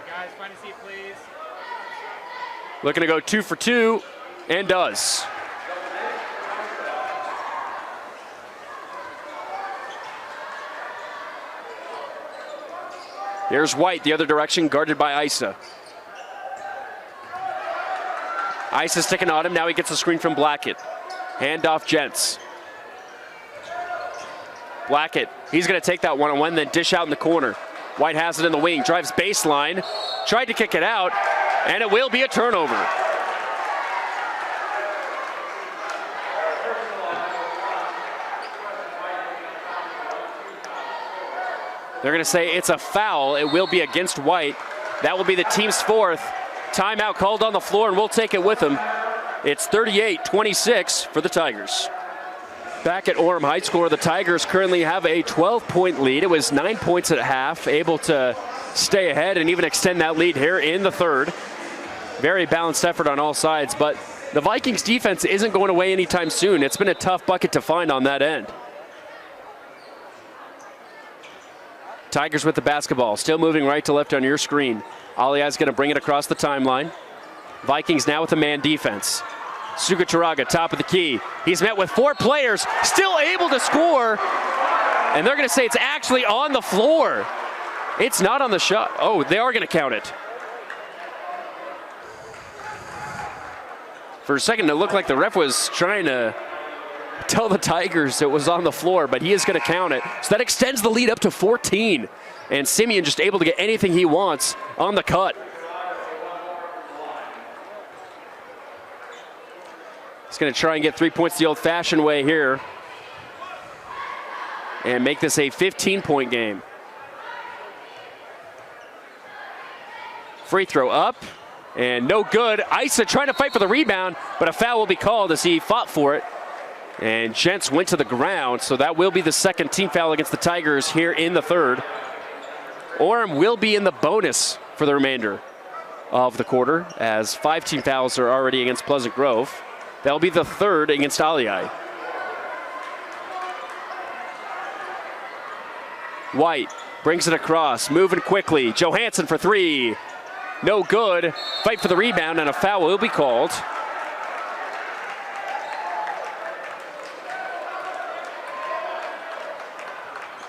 Guys, find a seat, please. Looking to go 2 for 2 and does. Here's White the other direction, guarded by Isa. Isa's sticking on him. Now he gets a screen from Blackett. Handoff Gents. Blackett, he's going to take that one-on-one, then dish out in the corner. White has it in the wing, drives baseline, tried to kick it out, and it will be a turnover. They're going to say it's a foul. It will be against White. That will be the team's 4th. Timeout called on the floor, and we'll take it with them. It's 38-26 for the Tigers. Back at Orem High School, the Tigers currently have a 12-point lead. It was 9 points at half, able to stay ahead and even extend that lead here in the third. Very balanced effort on all sides, but the Vikings defense isn't going away anytime soon. It's been a tough bucket to find on that end. Tigers with the basketball, still moving right to left on your screen. Aliai's going to bring it across the timeline. Vikings now with a man defense. Suga Taraga, top of the key. He's met with 4 players, still able to score. And they're going to say it's actually on the floor. It's not on the shot. Oh, they are going to count it. For a second, it looked like the ref was trying to tell the Tigers it was on the floor, but he is going to count it. So that extends the lead up to 14. And Simeon just able to get anything he wants on the cut. He's going to try and get 3 points the old-fashioned way here and make this a 15-point game. Free throw up and no good. Isa trying to fight for the rebound, but a foul will be called as he fought for it. And Gents went to the ground, so that will be the second team foul against the Tigers here in the third. Orem will be in the bonus for the remainder of the quarter, as 5 team fouls are already against Pleasant Grove. That'll be the third against Aliai. White brings it across, moving quickly. Johansson for three. No good. Fight for the rebound, and a foul will be called.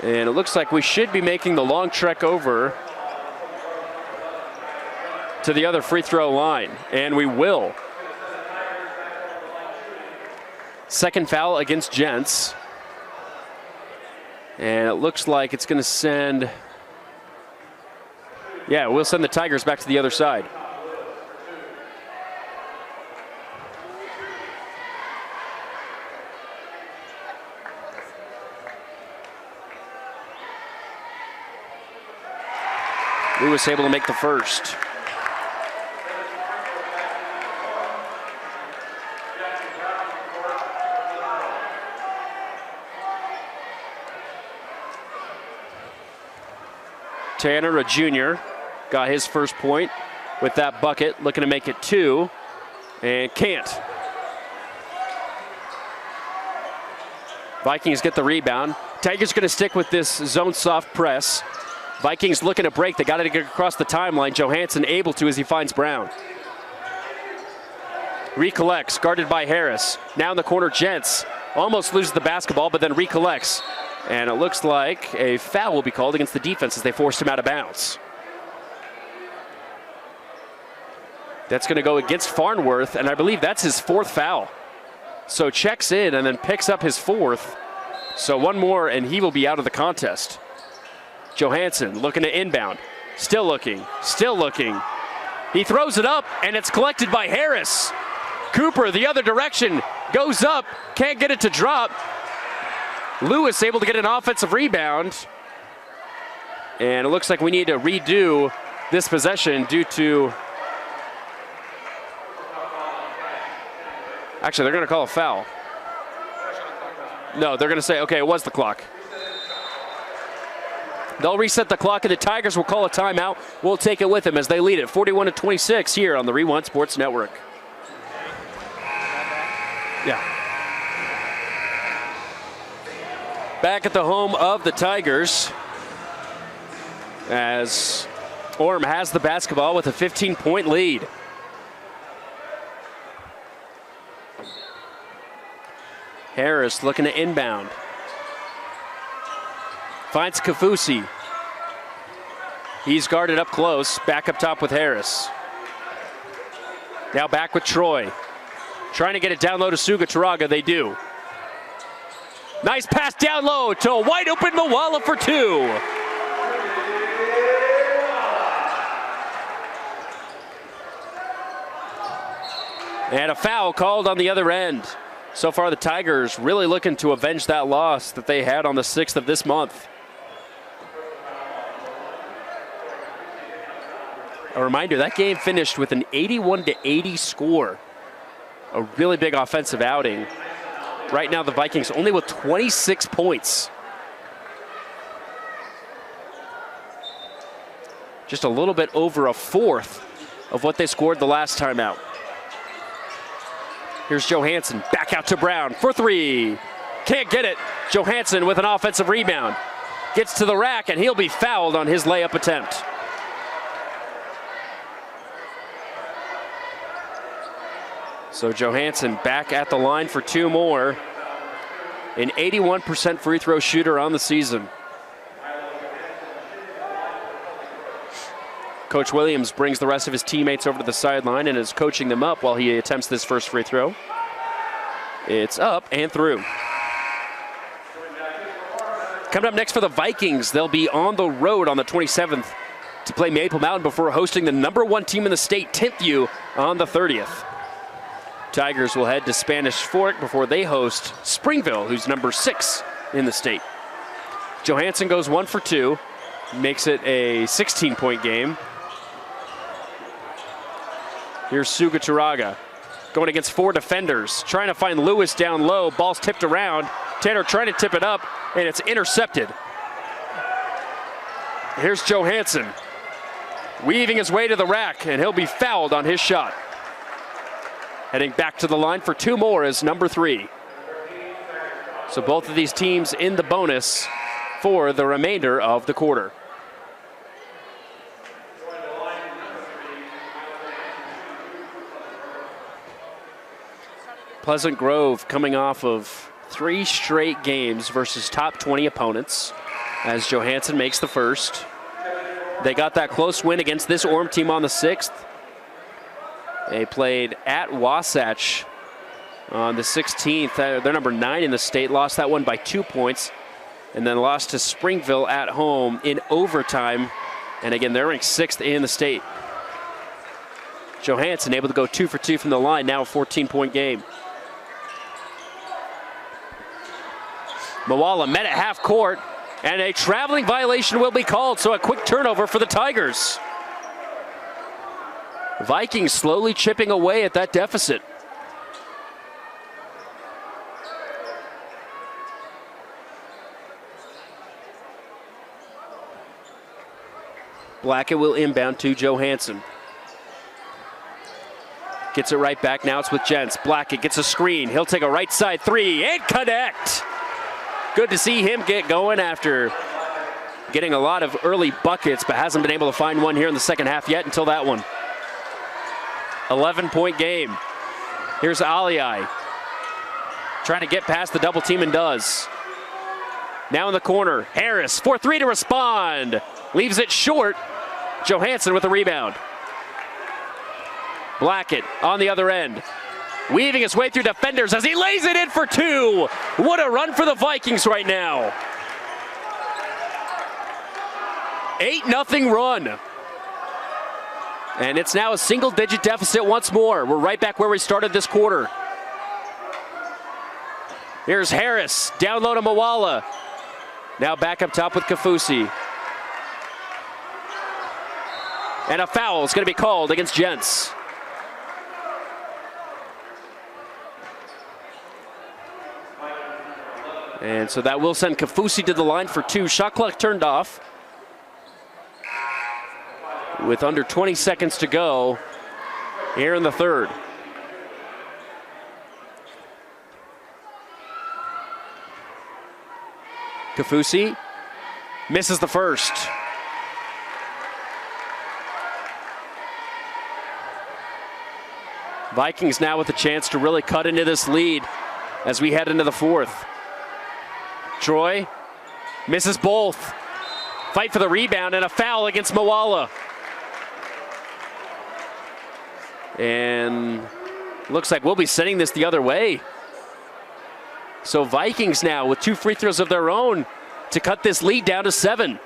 And it looks like we should be making the long trek over to the other free throw line, and we will. Second foul against Gents. And it looks like it's going to send, we'll send the Tigers back to the other side. Lewis able to make the first. Tanner, a junior, got his first point with that bucket, looking to make it two, and can't. Vikings get the rebound. Tigers going to stick with this zone soft press. Vikings looking to break. They got to get across the timeline. Johansson able to as he finds Brown. Recollects, guarded by Harris. Now in the corner, Gents almost loses the basketball, but then recollects. And it looks like a foul will be called against the defense as they forced him out of bounds. That's going to go against Farnworth, and I believe that's his fourth foul. So checks in and then picks up his fourth. So one more, and he will be out of the contest. Johansson looking to inbound. Still looking, still looking. He throws it up, and it's collected by Harris. Cooper the other direction, goes up, can't get it to drop. Lewis able to get an offensive rebound. And it looks like we need to redo this possession due to... Actually, they're going to call a foul. No, they're going to say, okay, it was the clock. They'll reset the clock, and the Tigers will call a timeout. We'll take it with them as they lead it 41-26 here on the Rewind Sports Network. Yeah. Back at the home of the Tigers as Orem has the basketball with a 15-point lead. Harris looking to inbound. Finds Kafusi. He's guarded up close. Back up top with Harris. Now back with Troy. Trying to get it down low to Sugataraga. They do. Nice pass down low to a wide open Moala for two. And a foul called on the other end. So far the Tigers really looking to avenge that loss that they had on the 6th of this month. A reminder, that game finished with an 81-80 score. A really big offensive outing. Right now the Vikings only with 26 points. Just a little bit over a fourth of what they scored the last time out. Here's Johansson, back out to Brown for three. Can't get it. Johansson with an offensive rebound. Gets to the rack, and he'll be fouled on his layup attempt. So Johansson back at the line for two more. An 81% free throw shooter on the season. Coach Williams brings the rest of his teammates over to the sideline and is coaching them up while he attempts this first free throw. It's up and through. Coming up next for the Vikings, they'll be on the road on the 27th to play Maple Mountain before hosting the #1 team in the state, 10th U, on the 30th. Tigers will head to Spanish Fork before they host Springville, who's #6 in the state. Johansson goes 1 for 2, makes it a 16-point game. Here's Sugataraga going against 4 defenders, trying to find Lewis down low. Ball's tipped around. Tanner trying to tip it up, and it's intercepted. Here's Johansson weaving his way to the rack, and he'll be fouled on his shot. Heading back to the line for two more is #3. So both of these teams in the bonus for the remainder of the quarter. Pleasant Grove coming off of 3 straight games versus top 20 opponents as Johansson makes the first. They got that close win against this Orem team on the 6th. They played at Wasatch on the 16th. They're number 9 in the state, lost that one by 2 points, and then lost to Springville at home in overtime. And again, they're ranked 6th in the state. Johansson able to go 2 for 2 from the line, now a 14-point game. Moala met at half court, and a traveling violation will be called, so a quick turnover for the Tigers. Vikings slowly chipping away at that deficit. Blackett will inbound to Johansson. Gets it right back, now it's with Jentz. Blackett gets a screen, he'll take a right side 3 and connect. Good to see him get going after getting a lot of early buckets, but hasn't been able to find one here in the second half yet until that one. 11-point game. Here's Aliai. Trying to get past the double team and does. Now in the corner, Harris, 4-3 to respond. Leaves it short. Johansson with a rebound. Blackett on the other end. Weaving his way through defenders as he lays it in for 2. What a run for the Vikings right now. 8-0 run. And it's now a single-digit deficit once more. We're right back where we started this quarter. Here's Harris, down low to Moala. Now back up top with Kafusi. And a foul is going to be called against Jentz. And so that will send Kafusi to the line for 2. Shot clock turned off. With under 20 seconds to go here in the third. Kafusi misses the first. Vikings now with a chance to really cut into this lead as we head into the fourth. Troy misses both. Fight for the rebound and a foul against Moala. And looks like we'll be sending this the other way. So Vikings now with 2 free throws of their own to cut this lead down to 7.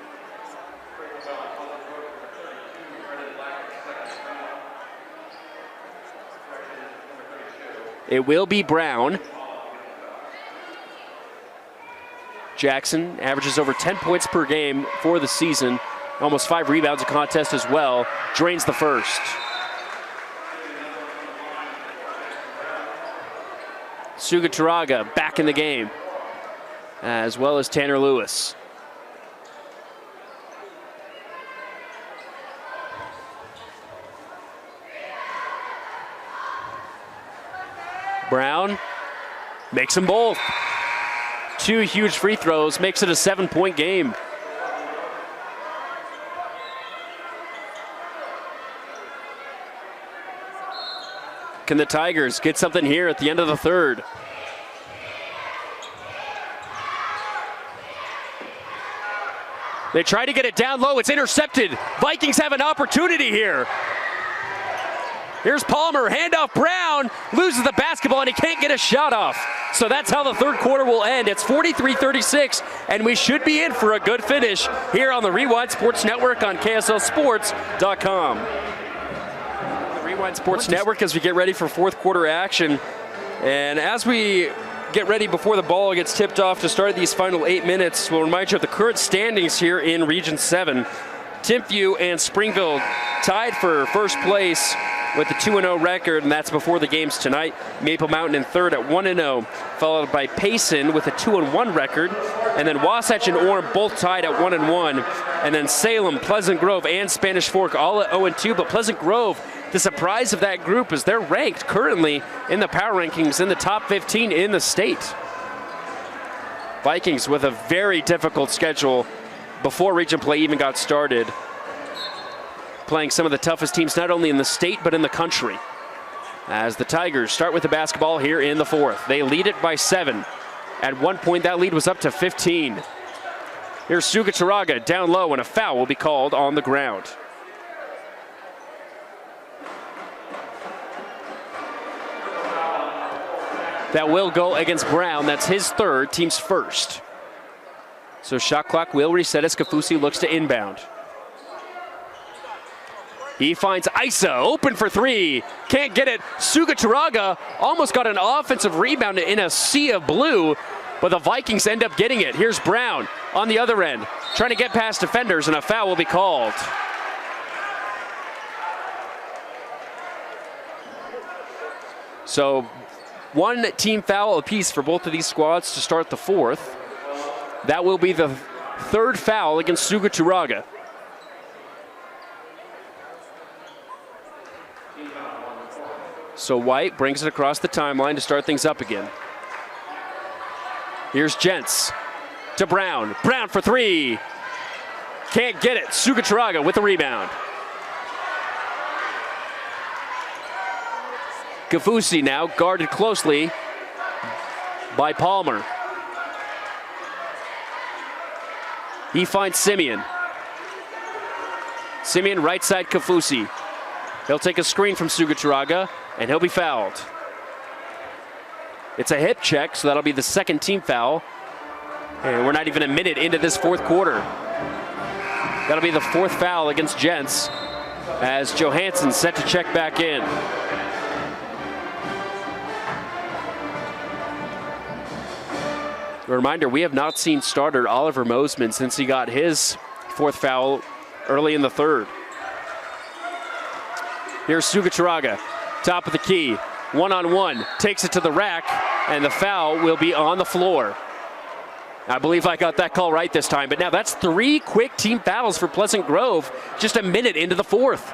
It will be Brown. Jackson averages over 10 points per game for the season. Almost 5 rebounds a contest as well. Drains the first. Sugaturaga back in the game, as well as Tanner Lewis. Brown makes them both. 2 huge free throws, makes it a 7-point game. Can the Tigers get something here at the end of the third? They try to get it down low, it's intercepted. Vikings have an opportunity here. Here's Palmer, handoff Brown, loses the basketball and he can't get a shot off. So that's how the third quarter will end. It's 43-36 and we should be in for a good finish here on the Rewind Sports Network on KSLSports.com. The Rewind Sports Network as we get ready for fourth quarter action. And as we get ready before the ball gets tipped off to start these final 8 minutes, we'll remind you of the current standings here in Region 7. Timpview and Springville tied for first place with a 2-0 record, and that's before the games tonight. Maple Mountain in third at 1-0, followed by Payson with a 2-1 record, and then Wasatch and Orem both tied at 1-1, and then Salem, Pleasant Grove, and Spanish Fork all at 0-2, but Pleasant Grove, the surprise of that group is they're ranked currently in the power rankings in the top 15 in the state. Vikings with a very difficult schedule before region play even got started. Playing some of the toughest teams not only in the state but in the country. As the Tigers start with the basketball here in the fourth. They lead it by 7. At one point that lead was up to 15. Here's Sugacharaga down low and a foul will be called on the ground. That will go against Brown. That's his third, team's first. So shot clock will reset as Kafusi looks to inbound. He finds Isa open for 3. Can't get it. Sugacharaga almost got an offensive rebound in a sea of blue, but the Vikings end up getting it. Here's Brown on the other end, trying to get past defenders, and a foul will be called. So one team foul apiece for both of these squads to start the fourth. That will be the third foul against Sugacharaga. So White brings it across the timeline to start things up again. Here's Gents to Brown. Brown for 3. Can't get it. Sugacharaga with the rebound. Kafusi now guarded closely by Palmer. He finds Simeon. Simeon right side Kafusi. He'll take a screen from Sugacharaga and he'll be fouled. It's a hip check, so that'll be the second team foul. And we're not even a minute into this fourth quarter. That'll be the fourth foul against Gents as Johansson set to check back in. A reminder, we have not seen starter Oliver Mosman since he got his fourth foul early in the third. Here's Sugacharaga, top of the key, one-on-one, takes it to the rack, and the foul will be on the floor. I believe I got that call right this time, but now that's 3 quick team fouls for Pleasant Grove, just a minute into the fourth.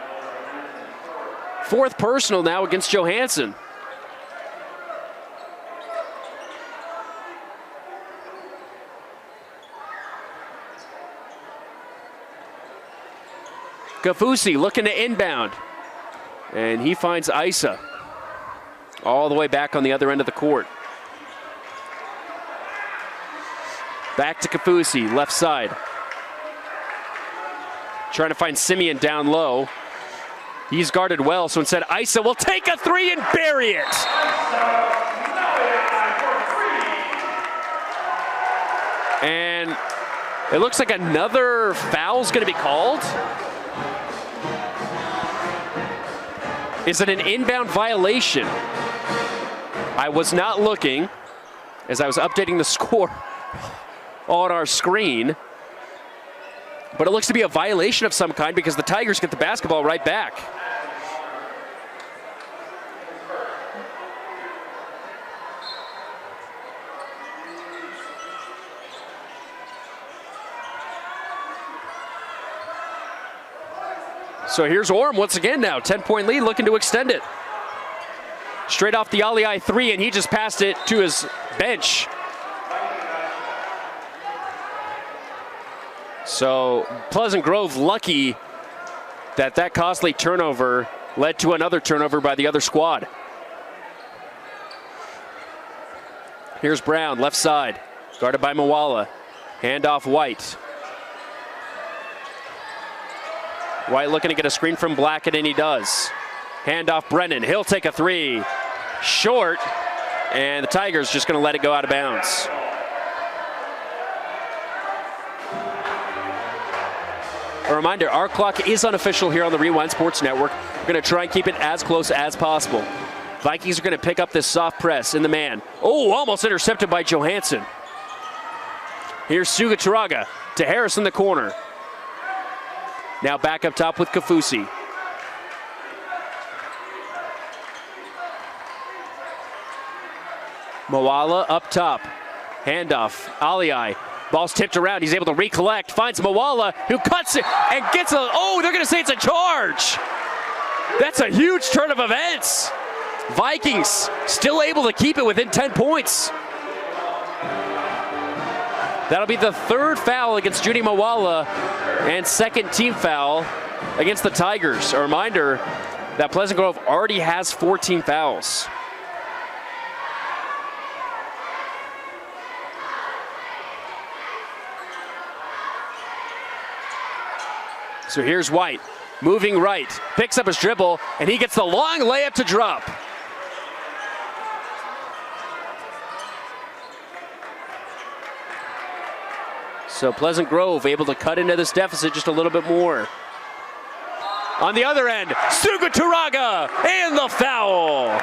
Fourth personal now against Johansson. Kafusi looking to inbound. And he finds Isa all the way back on the other end of the court. Back to Kafusi, left side. Trying to find Simeon down low. He's guarded well, so instead Isa will take a 3 and bury it. And it looks like another foul's gonna be called. Is it an inbound violation? I was not looking as I was updating the score on our screen, but it looks to be a violation of some kind because the Tigers get the basketball right back. So here's Orem once again now, 10-point lead, looking to extend it. Straight off the Ali 3, and he just passed it to his bench. So Pleasant Grove lucky that costly turnover led to another turnover by the other squad. Here's Brown, left side, guarded by Mawala. Handoff White. White looking to get a screen from Blackett, and he does. Handoff Brennan, he'll take a 3. Short, and the Tigers just gonna let it go out of bounds. A reminder, our clock is unofficial here on the Rewind Sports Network. We're gonna try and keep it as close as possible. Vikings are gonna pick up this soft press in the man. Oh, almost intercepted by Johansson. Here's Sugacharaga to Harris in the corner. Now back up top with Kafusi. Mawala up top. Handoff. Aliai. Ball's tipped around. He's able to recollect. Finds Mawala, who cuts it and gets a... Oh, they're going to say it's a charge. That's a huge turn of events. Vikings still able to keep it within 10 points. That'll be the third foul against Judy Mawala and second team foul against the Tigers. A reminder that Pleasant Grove already has 14 fouls. So here's White, moving right, picks up his dribble, and he gets the long layup to drop. So Pleasant Grove able to cut into this deficit just a little bit more. On the other end, Sugaturaga and the foul.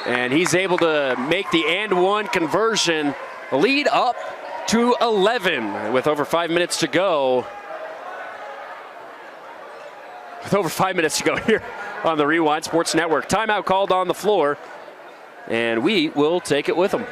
And he's able to make the and-one conversion, lead up to 11 with over 5 minutes to go. With over 5 minutes to go here on the Rewind Sports Network. Timeout called on the floor, and we will take it with them.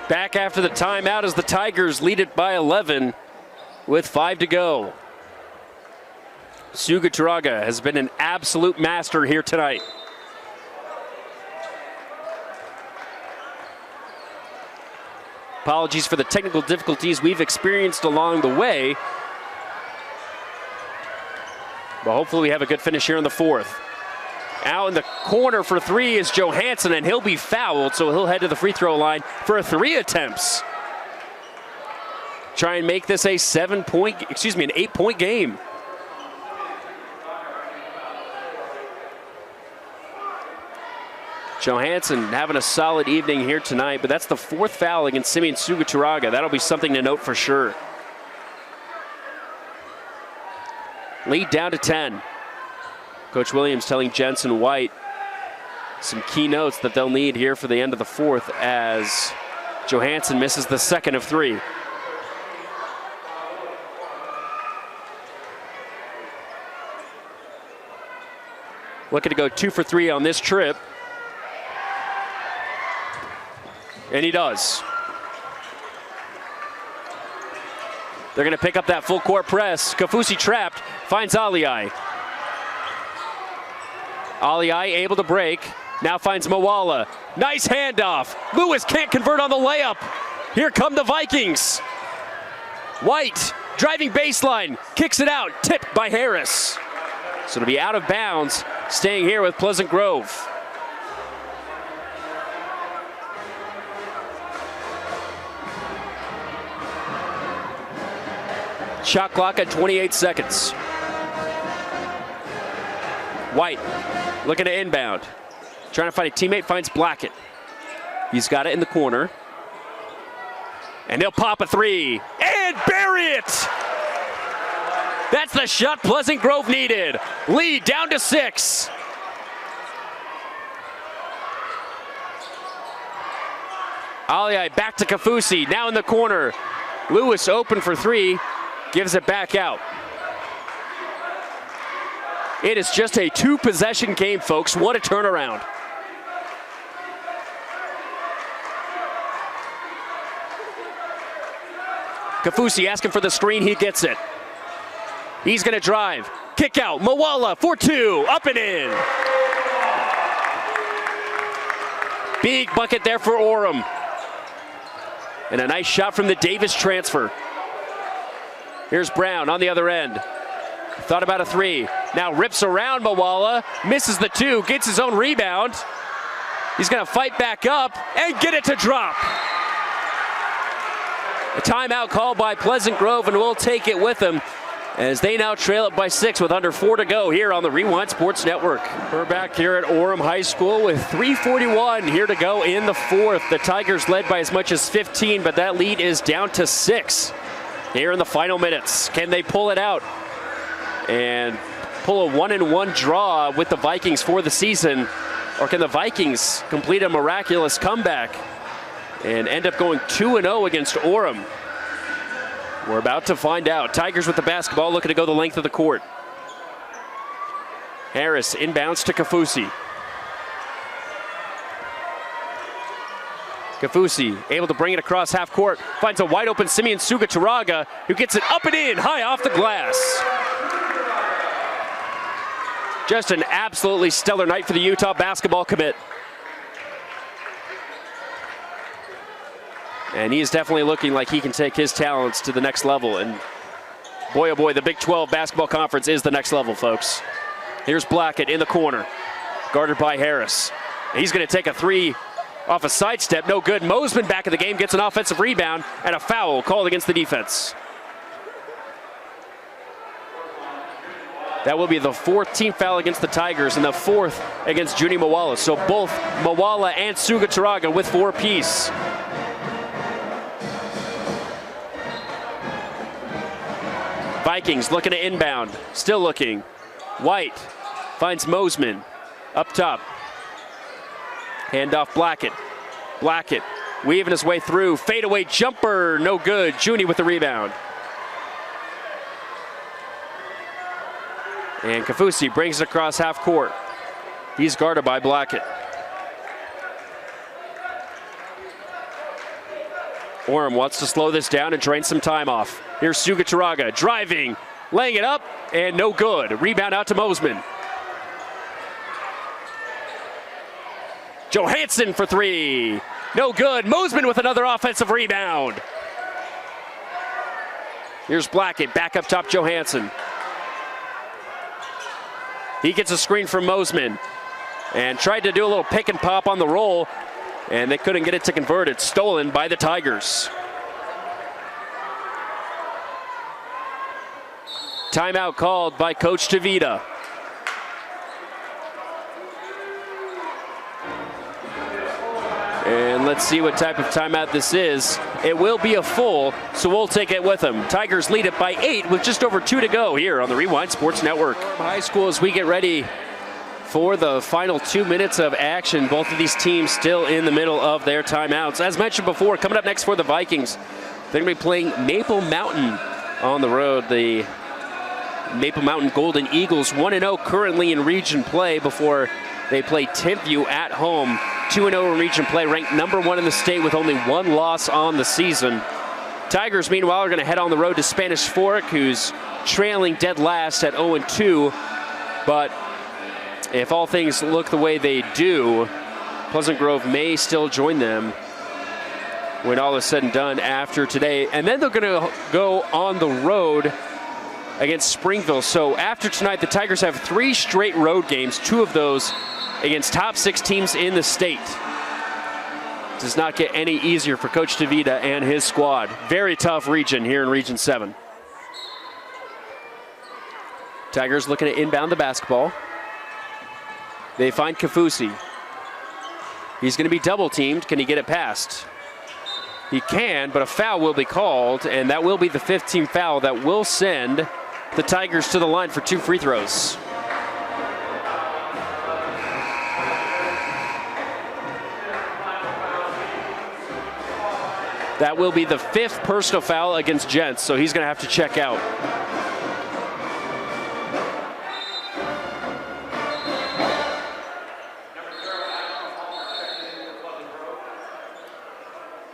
Back after the timeout as the Tigers lead it by 11 with 5 to go. Sugaturaga has been an absolute master here tonight. Apologies for the technical difficulties we've experienced along the way, but hopefully we have a good finish here in the fourth. Out in the corner for three is Johansson, and he'll be fouled, so he'll head to the free throw line for 3 attempts. Try and make this an 8-point game. Johansson having a solid evening here tonight, but that's the 4th foul against Simeon Sugaturaga. That'll be something to note for sure. Lead down to 10. Coach Williams telling Jensen White some key notes that they'll need here for the end of the fourth as Johansson misses the second of 3. Looking to go 2 for 3 on this trip. And he does. They're going to pick up that full court press. Kafusi trapped, finds Aliai. Aliai able to break, now finds Mawala. Nice handoff. Lewis can't convert on the layup. Here come the Vikings. White, driving baseline, kicks it out, tipped by Harris. So it'll be out of bounds, staying here with Pleasant Grove. Shot clock at 28 seconds. White looking to inbound. Trying to find a teammate, finds Blackett. He's got it in the corner. And he'll pop a 3 and bury it! That's the shot Pleasant Grove needed. Lead down to 6. Aliai back to Kafusi, now in the corner. Lewis open for 3, gives it back out. It is just a 2-possession game, folks. What a turnaround. Kafusi asking for the screen, he gets it. He's gonna drive, kick out, Mawala for 2, up and in. Big bucket there for Orem. And a nice shot from the Davis transfer. Here's Brown on the other end. Thought about a 3. Now rips around Mawala, misses the 2, gets his own rebound. He's gonna fight back up and get it to drop. A timeout called by Pleasant Grove, and we'll take it with them as they now trail it by 6 with under 4 to go here on the Rewind Sports Network. We're back here at Orem High School with 3:41 here to go in the fourth. The Tigers led by as much as 15, but that lead is down to 6 here in the final minutes. Can they pull it out? and pull a 1-1 draw with the Vikings for the season? Or can the Vikings complete a miraculous comeback and end up going 2-0 against Orem? We're about to find out. Tigers with the basketball, looking to go the length of the court. Harris inbounds to Kafusi. Kafusi able to bring it across half court, finds a wide open Simeon Sugaturaga, who gets it up and in, high off the glass. Just an absolutely stellar night for the Utah basketball commit. And he is definitely looking like he can take his talents to the next level. And boy, oh boy, the Big 12 basketball conference is the next level, folks. Here's Blackett in the corner, guarded by Harris. He's going to take a three off a sidestep, no good. Mosman back in the game, gets an offensive rebound, and a foul called against the defense. That will be the 4th team foul against the Tigers and the 4th against Junie Mawala. So both Mawala and Sugaturaga with 4 apiece. Vikings looking to inbound, still looking. White finds Mosman up top. Handoff Blackett. Blackett weaving his way through. Fadeaway jumper, no good. Junie with the rebound. And Kafusi brings it across half court. He's guarded by Blackett. Orem wants to slow this down and drain some time off. Here's Sugaturaga driving, laying it up, and no good. Rebound out to Mosman. Johansson for 3. No good. Mosman with another offensive rebound. Here's Blackett back up top, Johansson. He gets a screen from Mosman and tried to do a little pick and pop on the roll, and they couldn't get it to convert. It's stolen by the Tigers. Timeout called by Coach Tavita. And let's see what type of timeout this is. It will be a full, so we'll take it with them. Tigers lead it by 8 with just over 2 to go here on the Rewind Sports Network. High school as we get ready for the final 2 minutes of action. Both of these teams still in the middle of their timeouts. As mentioned before, coming up next for the Vikings, they're going to be playing Maple Mountain on the road. The Maple Mountain Golden Eagles 1-0 currently in region play before they play Timpview at home. 2-0 in region play, ranked number 1 in the state with only 1 loss on the season. Tigers, meanwhile, are going to head on the road to Spanish Fork, who's trailing dead last at 0-2. But if all things look the way they do, Pleasant Grove may still join them when all is said and done after today. And then they're going to go on the road against Springville. So after tonight, the Tigers have 3 straight road games, 2 of those against top 6 teams in the state. Does not get any easier for Coach Tavita and his squad. Very tough region here in Region 7. Tigers looking to inbound the basketball. They find Kafusi. He's going to be double teamed. Can he get it past? He can, but a foul will be called, and that will be the 5th team foul that will send the Tigers to the line for 2 free throws. That will be the 5th personal foul against Gents, so he's going to have to check out.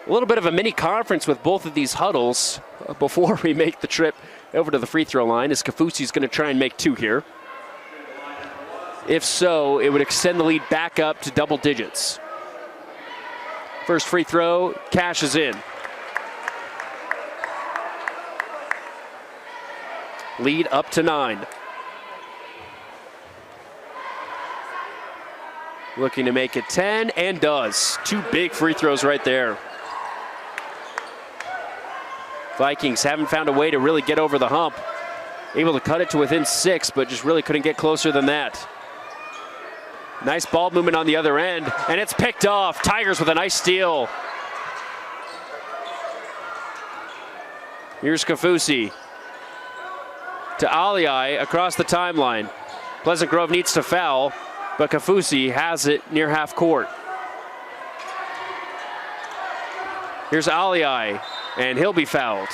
A little bit of a mini conference with both of these huddles before we make the trip over to the free throw line, as Kafusi's going to try and make 2 here. If so, it would extend the lead back up to double digits. First free throw, cashes in. Lead up to 9. Looking to make it 10, and does. 2 big free throws right there. Vikings haven't found a way to really get over the hump. Able to cut it to within 6, but just really couldn't get closer than that. Nice ball movement on the other end, and it's picked off. Tigers with a nice steal. Here's Kafusi. to Aliai across the timeline. Pleasant Grove needs to foul, but Kafusi has it near half court. Here's Aliai, and he'll be fouled.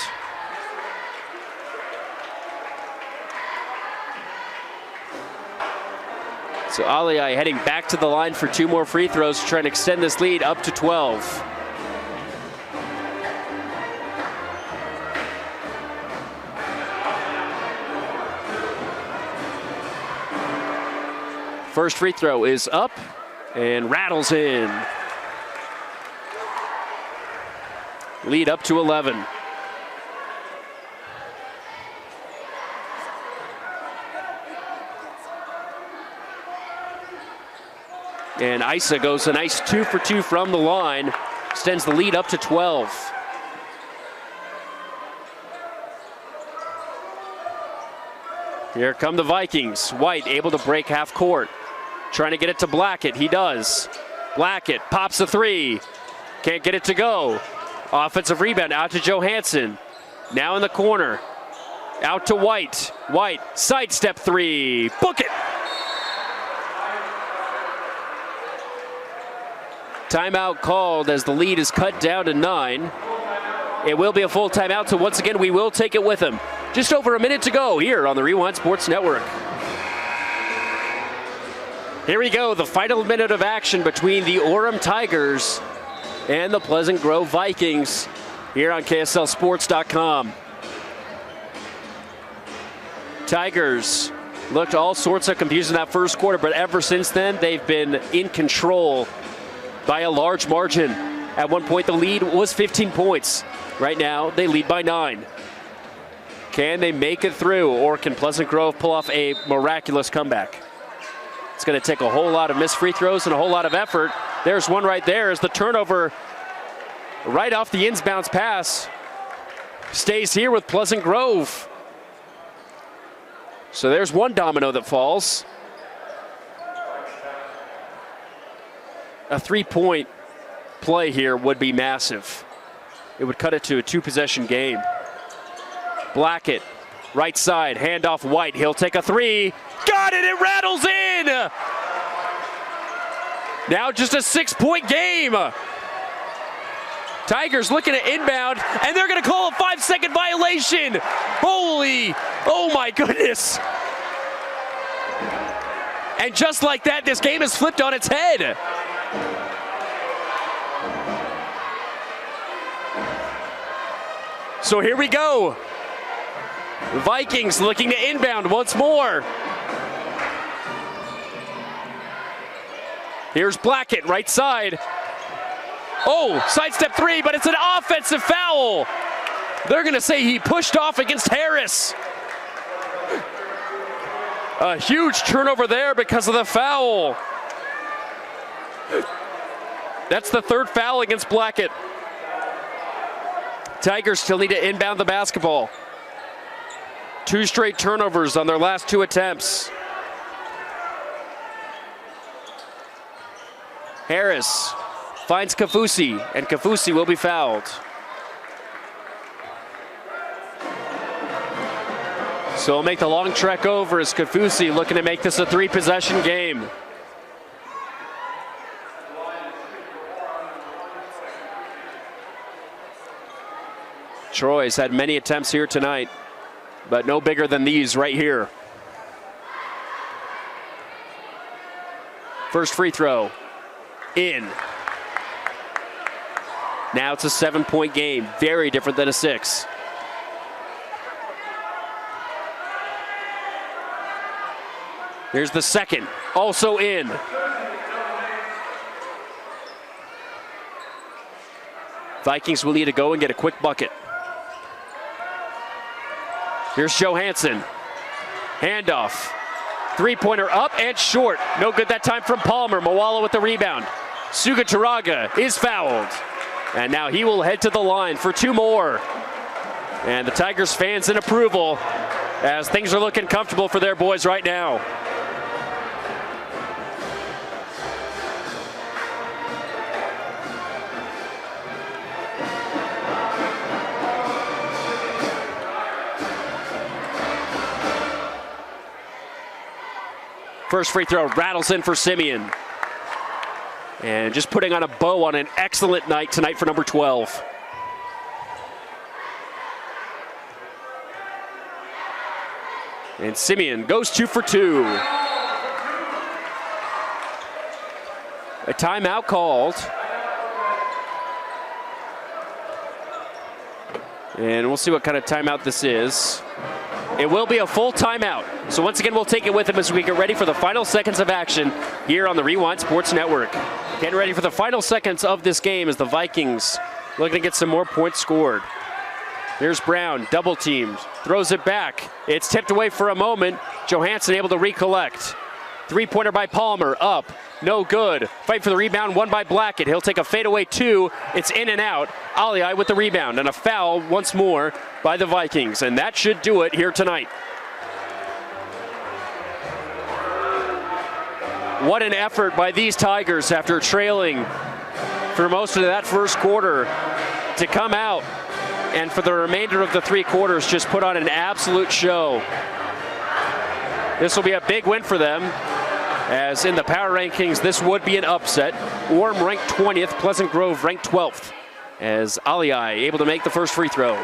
So Aliai heading back to the line for 2 more free throws, trying to extend this lead up to 12. First free throw is up and rattles in. Lead up to 11. And Isa goes a nice 2 for 2 from the line, extends the lead up to 12. Here come the Vikings. White able to break half court. Trying to get it to Blackett. He does. Blackett pops a 3. Can't get it to go. Offensive rebound out to Johansson. Now in the corner. Out to White. White, sidestep 3. Book it. Timeout called as the lead is cut down to 9. It will be a full timeout, so once again, we will take it with him. Just over a minute to go here on the Rewind Sports Network. Here we go, the final minute of action between the Orem Tigers and the Pleasant Grove Vikings here on KSLSports.com. Tigers looked all sorts of confused in that first quarter, but ever since then, they've been in control by a large margin. At one point, the lead was 15 points. Right now, they lead by 9. Can they make it through, or can Pleasant Grove pull off a miraculous comeback? It's going to take a whole lot of missed free throws and a whole lot of effort. There's one right there as the turnover right off the inbounds pass stays here with Pleasant Grove. So there's one domino that falls. A 3-point play here would be massive. It would cut it to a 2-possession game. Blackett, right side, handoff White. He'll take a 3. Got it, it rattles in! Now just a 6-point game. Tigers looking at inbound, and they're gonna call a 5-second violation. Holy, oh my goodness. And just like that, this game is flipped on its head. So here we go. Vikings looking to inbound once more. Here's Blackett, right side. Oh, sidestep 3, but it's an offensive foul. They're going to say he pushed off against Harris. A huge turnover there because of the foul. That's the 3rd foul against Blackett. Tigers still need to inbound the basketball. 2 straight turnovers on their last 2 attempts. Harris finds Kafusi, and Kafusi will be fouled. So he'll make the long trek over as Kafusi looking to make this a 3-possession game. Troy's had many attempts here tonight, but no bigger than these right here. First free throw, in. Now it's a 7-point game, very different than a 6. Here's the second, also in. Vikings will need to go and get a quick bucket. Here's Johansson. Handoff. 3-pointer up and short. No good that time from Palmer. Moala with the rebound. Suga Taraga is fouled. And now he will head to the line for 2 more. And the Tigers fans in approval as things are looking comfortable for their boys right now. First free throw rattles in for Simeon. And just putting on a bow on an excellent night tonight for number 12. And Simeon goes 2 for 2. A timeout called. And we'll see what kind of timeout this is. It will be a full timeout. So once again, we'll take it with him as we get ready for the final seconds of action here on the Rewind Sports Network. Getting ready for the final seconds of this game as the Vikings looking to get some more points scored. Here's Brown, double teamed, throws it back. It's tipped away for a moment. Johansson able to recollect. Three-pointer by Palmer, up, no good. Fight for the rebound, won by Blackett. He'll take a fadeaway 2. It's in and out. Aliai with the rebound, and a foul once more by the Vikings, and that should do it here tonight. What an effort by these Tigers after trailing for most of that first quarter to come out and for the remainder of the 3 quarters just put on an absolute show. This will be a big win for them, as in the power rankings this would be an upset. Orem ranked 20th, Pleasant Grove ranked 12th, as Aliai able to make the first free throw.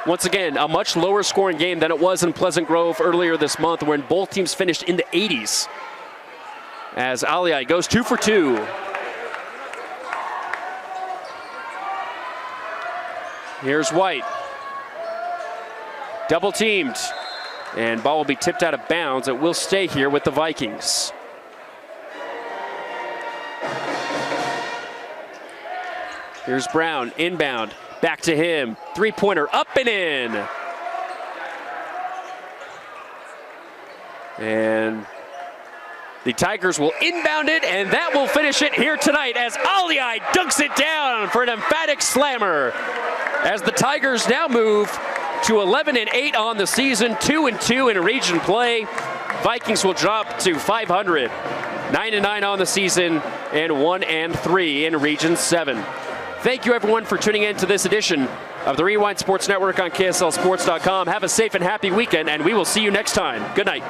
Once again, a much lower scoring game than it was in Pleasant Grove earlier this month, when both teams finished in the 80s. As Aliai goes 2 for 2. Here's White. Double teamed. And ball will be tipped out of bounds. It will stay here with the Vikings. Here's Brown, inbound. Back to him. Three-pointer up and in. And the Tigers will inbound it, and that will finish it here tonight as Aliai dunks it down for an emphatic slammer. As the Tigers now move to 11-8 on the season, 2-2 in region play. Vikings will drop to 500, 9-9 on the season, and 1-3 in Region 7. Thank you, everyone, for tuning in to this edition of the Rewind Sports Network on KSLSports.com. Have a safe and happy weekend, and we will see you next time. Good night.